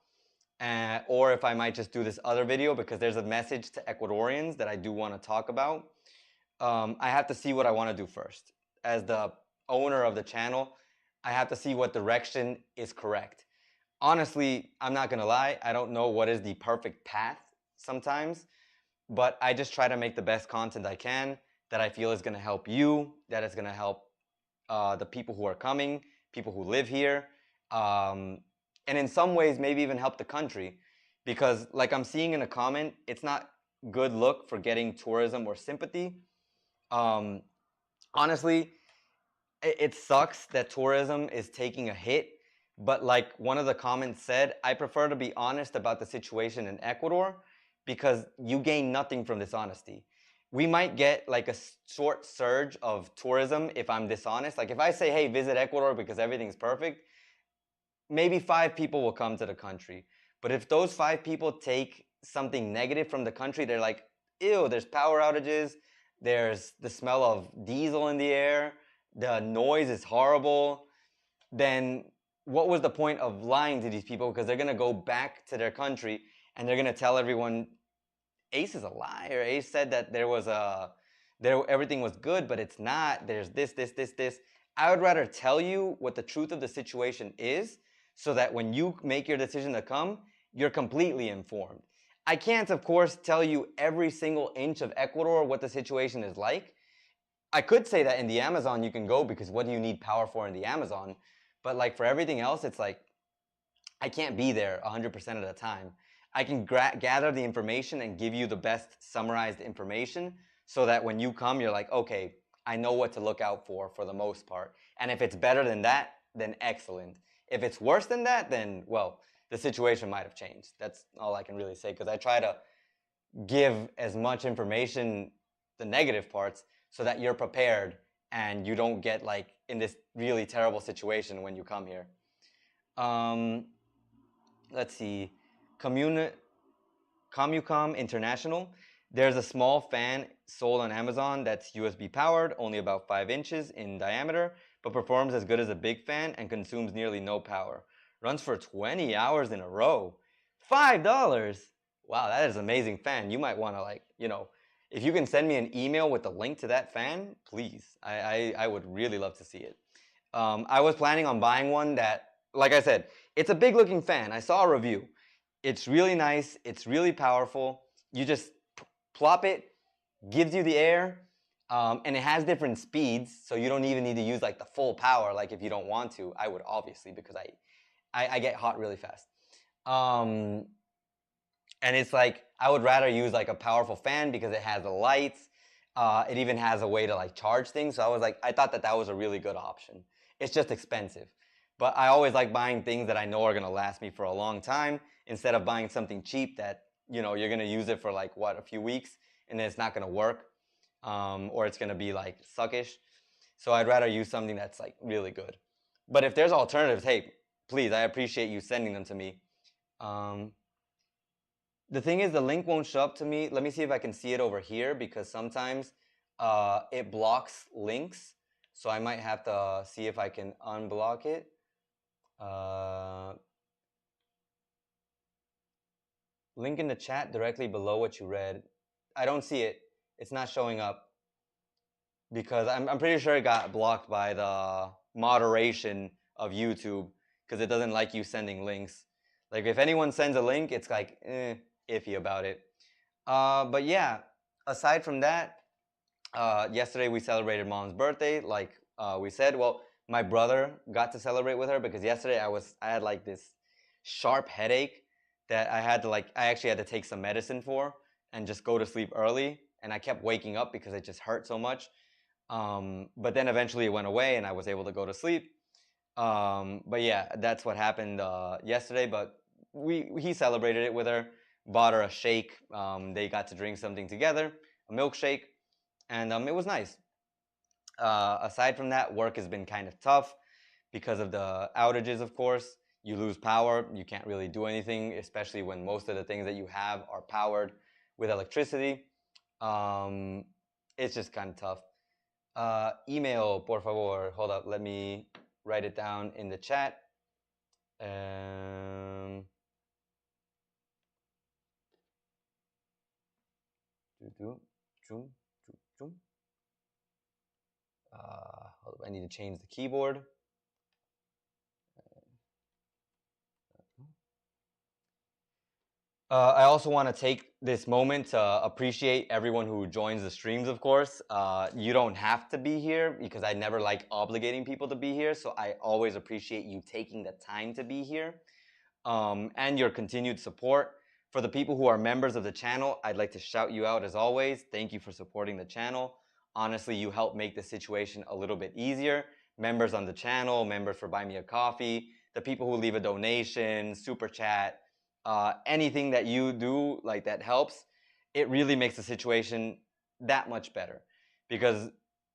Or if I might just do this other video, because there's a message to Ecuadorians that I do want to talk about. I have to see what I want to do first. As the owner of the channel, I have to see what direction is correct. Honestly, I'm not going to lie, I don't know what is the perfect path sometimes, but I just try to make the best content I can that I feel is going to help you, that is going to help the people who are coming, people who live here, and in some ways maybe even help the country, because like I'm seeing in a comment, it's not good look for getting tourism or sympathy. Honestly, it sucks that tourism is taking a hit, but like one of the comments said, I prefer to be honest about the situation in Ecuador, because you gain nothing from this honesty. We might get like a short surge of tourism if I'm dishonest. Like if I say, hey, visit Ecuador because everything's perfect, maybe 5 people will come to the country. But if those 5 people take something negative from the country, they're like, ew, there's power outages, there's the smell of diesel in the air, the noise is horrible, then what was the point of lying to these people? Because they're going to go back to their country and they're going to tell everyone Ace is a liar. Ace said that everything was good, but it's not. There's this. I would rather tell you what the truth of the situation is, so that when you make your decision to come, you're completely informed. I can't, of course, tell you every single inch of Ecuador what the situation is like. I could say that in the Amazon you can go, because what do you need power for in the Amazon? But like for everything else, it's like I can't be there 100% of the time. I can gather the information and give you the best summarized information, so that when you come, you're like, okay, I know what to look out for the most part. And if it's better than that, then excellent. If it's worse than that, then, well, the situation might have changed. That's all I can really say, because I try to give as much information, the negative parts, so that you're prepared and you don't get like in this really terrible situation when you come here. Let's see, Commucom International. There's a small fan sold on Amazon that's USB powered, only about 5 inches in diameter, but performs as good as a big fan and consumes nearly no power. Runs for 20 hours in a row. $5. Wow, that is an amazing fan. You might want to, like, if you can send me an email with the link to that fan, please. I would really love to see it. I was planning on buying one that, like I said, it's a big looking fan. I saw a review. It's really nice. It's really powerful. You just plop it, gives you the air, and it has different speeds, so you don't even need to use like the full power. Like if you don't want to, I would obviously, because I get hot really fast. And it's like I would rather use like a powerful fan because it has the lights. It even has a way to like charge things. So I thought that was a really good option. It's just expensive. But I always like buying things that I know are going to last me for a long time, instead of buying something cheap that, you're going to use it for like, a few weeks, and then it's not going to work, or it's going to be like suckish. So I'd rather use something that's like really good. But if there's alternatives, hey, please, I appreciate you sending them to me. The thing is, the link won't show up to me. Let me see if I can see it over here, because sometimes it blocks links. So I might have to see if I can unblock it. Link in the chat directly below what you read. I don't see it. It's not showing up, because I'm pretty sure it got blocked by the moderation of YouTube, because it doesn't like you sending links. Like if anyone sends a link, it's like iffy about it. But yeah, aside from that, yesterday we celebrated Mom's birthday, like we said. Well, my brother got to celebrate with her, because yesterday I had like this sharp headache that I actually had to take some medicine for and just go to sleep early, and I kept waking up because it just hurt so much. But then eventually it went away and I was able to go to sleep. But yeah, that's what happened yesterday. But he celebrated it with her, bought her a shake. They got to drink something together, a milkshake, and it was nice. Aside from that, work has been kind of tough because of the outages, of course. You lose power, you can't really do anything, especially when most of the things that you have are powered with electricity. It's just kind of tough. Email, por favor. Hold up, let me write it down in the chat. Hold up, I need to change the keyboard. I also want to take this moment to appreciate everyone who joins the streams, of course. You don't have to be here, because I never like obligating people to be here. So I always appreciate you taking the time to be here, and your continued support. For the people who are members of the channel, I'd like to shout you out as always. Thank you for supporting the channel. Honestly, you help make the situation a little bit easier. Members on the channel, members for Buy Me a Coffee, the people who leave a donation, super chat, anything that you do like that helps, it really makes the situation that much better. Because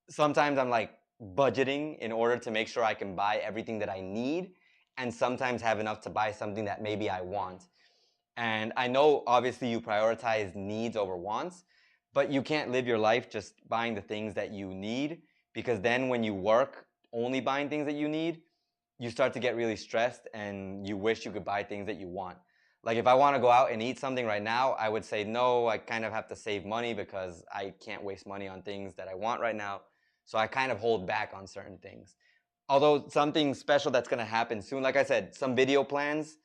sometimes I'm like budgeting in order to make sure I can buy everything that I need, and sometimes have enough to buy something that maybe I want. And I know obviously you prioritize needs over wants, but you can't live your life just buying the things that you need, because then when you work only buying things that you need, you start to get really stressed and you wish you could buy things that you want. Like if I want to go out and eat something right now, I would say no, I kind of have to save money because I can't waste money on things that I want right now. So I kind of hold back on certain things. Although something special that's going to happen soon, like I said, some video plans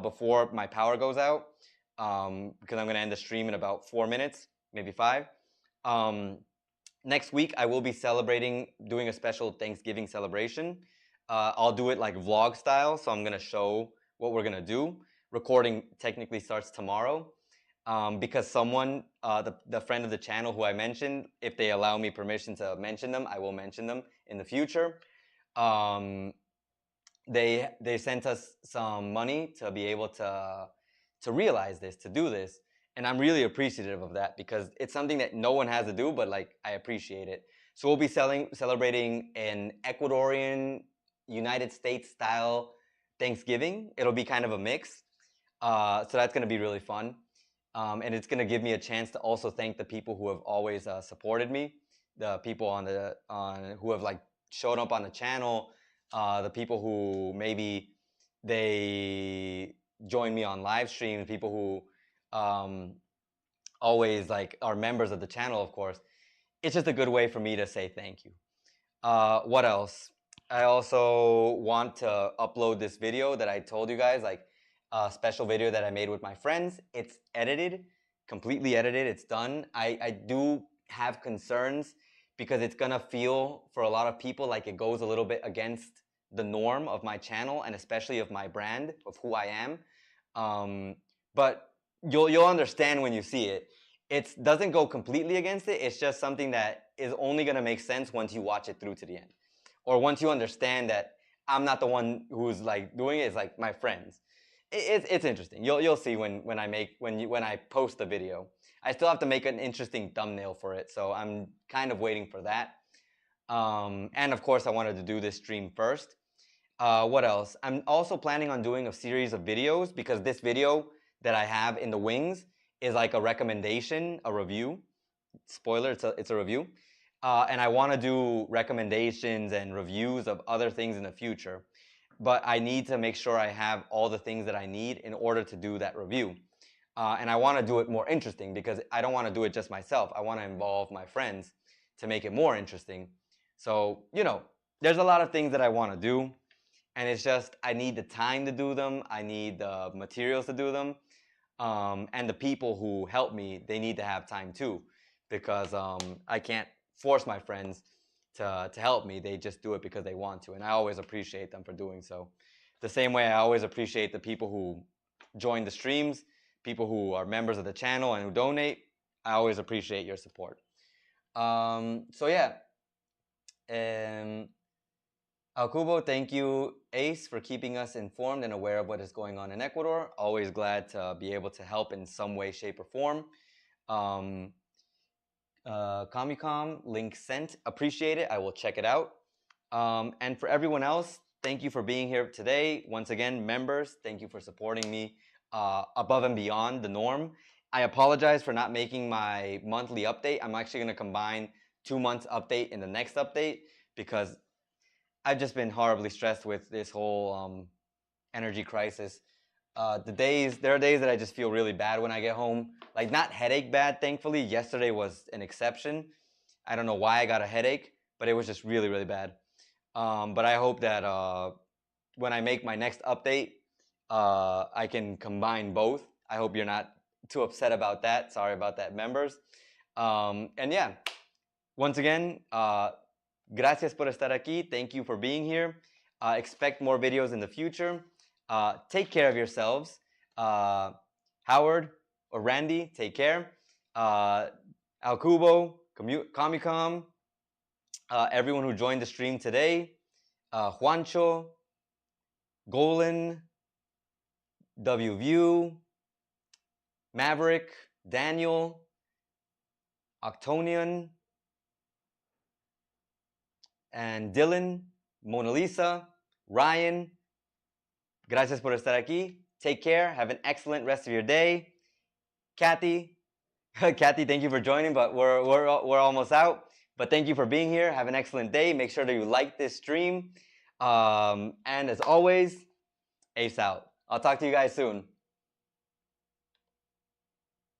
before my power goes out, because I'm going to end the stream in about 4 minutes, maybe 5. Next week, I will be doing a special Thanksgiving celebration. I'll do it like vlog style, so I'm going to show what we're going to do. Recording technically starts tomorrow. Because someone, the friend of the channel who I mentioned, if they allow me permission to mention them, I will mention them in the future. They sent us some money to be able to realize this, to do this, and I'm really appreciative of that because it's something that no one has to do, but like I appreciate it. So we'll be celebrating an Ecuadorian United States style Thanksgiving. It'll be kind of a mix, so that's going to be really fun, and it's going to give me a chance to also thank the people who have always supported me, the people who have like shown up on the channel. The people who maybe they join me on live streams, people who always like are members of the channel, of course. It's just a good way for me to say thank you. What else? I also want to upload this video that I told you guys, like a special video that I made with my friends. It's edited, completely edited. It's done. I do have concerns because it's gonna feel for a lot of people like it goes a little bit against the norm of my channel and especially of my brand, of who I am. But you'll understand when you see it. It doesn't go completely against it. It's just something that is only gonna make sense once you watch it through to the end, or once you understand that I'm not the one who's like doing it. It's like my friends. It's interesting. You'll see when I post the video. I still have to make an interesting thumbnail for it, so I'm kind of waiting for that. And of course, I wanted to do this stream first. What else? I'm also planning on doing a series of videos because this video that I have in the wings is like a recommendation, a review. Spoiler, it's a review. And I want to do recommendations and reviews of other things in the future. But I need to make sure I have all the things that I need in order to do that review. And I want to do it more interesting because I don't want to do it just myself. I want to involve my friends to make it more interesting. So, there's a lot of things that I want to do. And it's just, I need the time to do them. I need the materials to do them. And the people who help me, they need to have time too. Because I can't force my friends to help me. They just do it because they want to. And I always appreciate them for doing so. The same way I always appreciate the people who join the streams, people who are members of the channel and who donate. I always appreciate your support. So yeah. Alcubo, thank you, Ace, for keeping us informed and aware of what is going on in Ecuador. Always glad to be able to help in some way, shape, or form. Comicom, link sent. Appreciate it. I will check it out. And for everyone else, thank you for being here today. Once again, members, thank you for supporting me above and beyond the norm. I apologize for not making my monthly update. I'm actually going to combine 2 months update in the next update because I've just been horribly stressed with this whole energy crisis. There are days that I just feel really bad when I get home. Like, not headache bad, thankfully. Yesterday was an exception. I don't know why I got a headache, but it was just really, really bad. But I hope that when I make my next update, I can combine both. I hope you're not too upset about that. Sorry about that, members. And yeah, once again, gracias por estar aquí. Thank you for being here. Expect more videos in the future. Take care of yourselves. Howard or Randy, take care. Alcubo, Comicom, everyone who joined the stream today, Juancho, Golan, WView, Maverick, Daniel, Octonian, and Dylan, Mona Lisa, Ryan. Gracias por estar aquí. Take care. Have an excellent rest of your day. Kathy, Kathy, thank you for joining, but we're almost out. But thank you for being here. Have an excellent day. Make sure that you like this stream. And as always, ace out. I'll talk to you guys soon.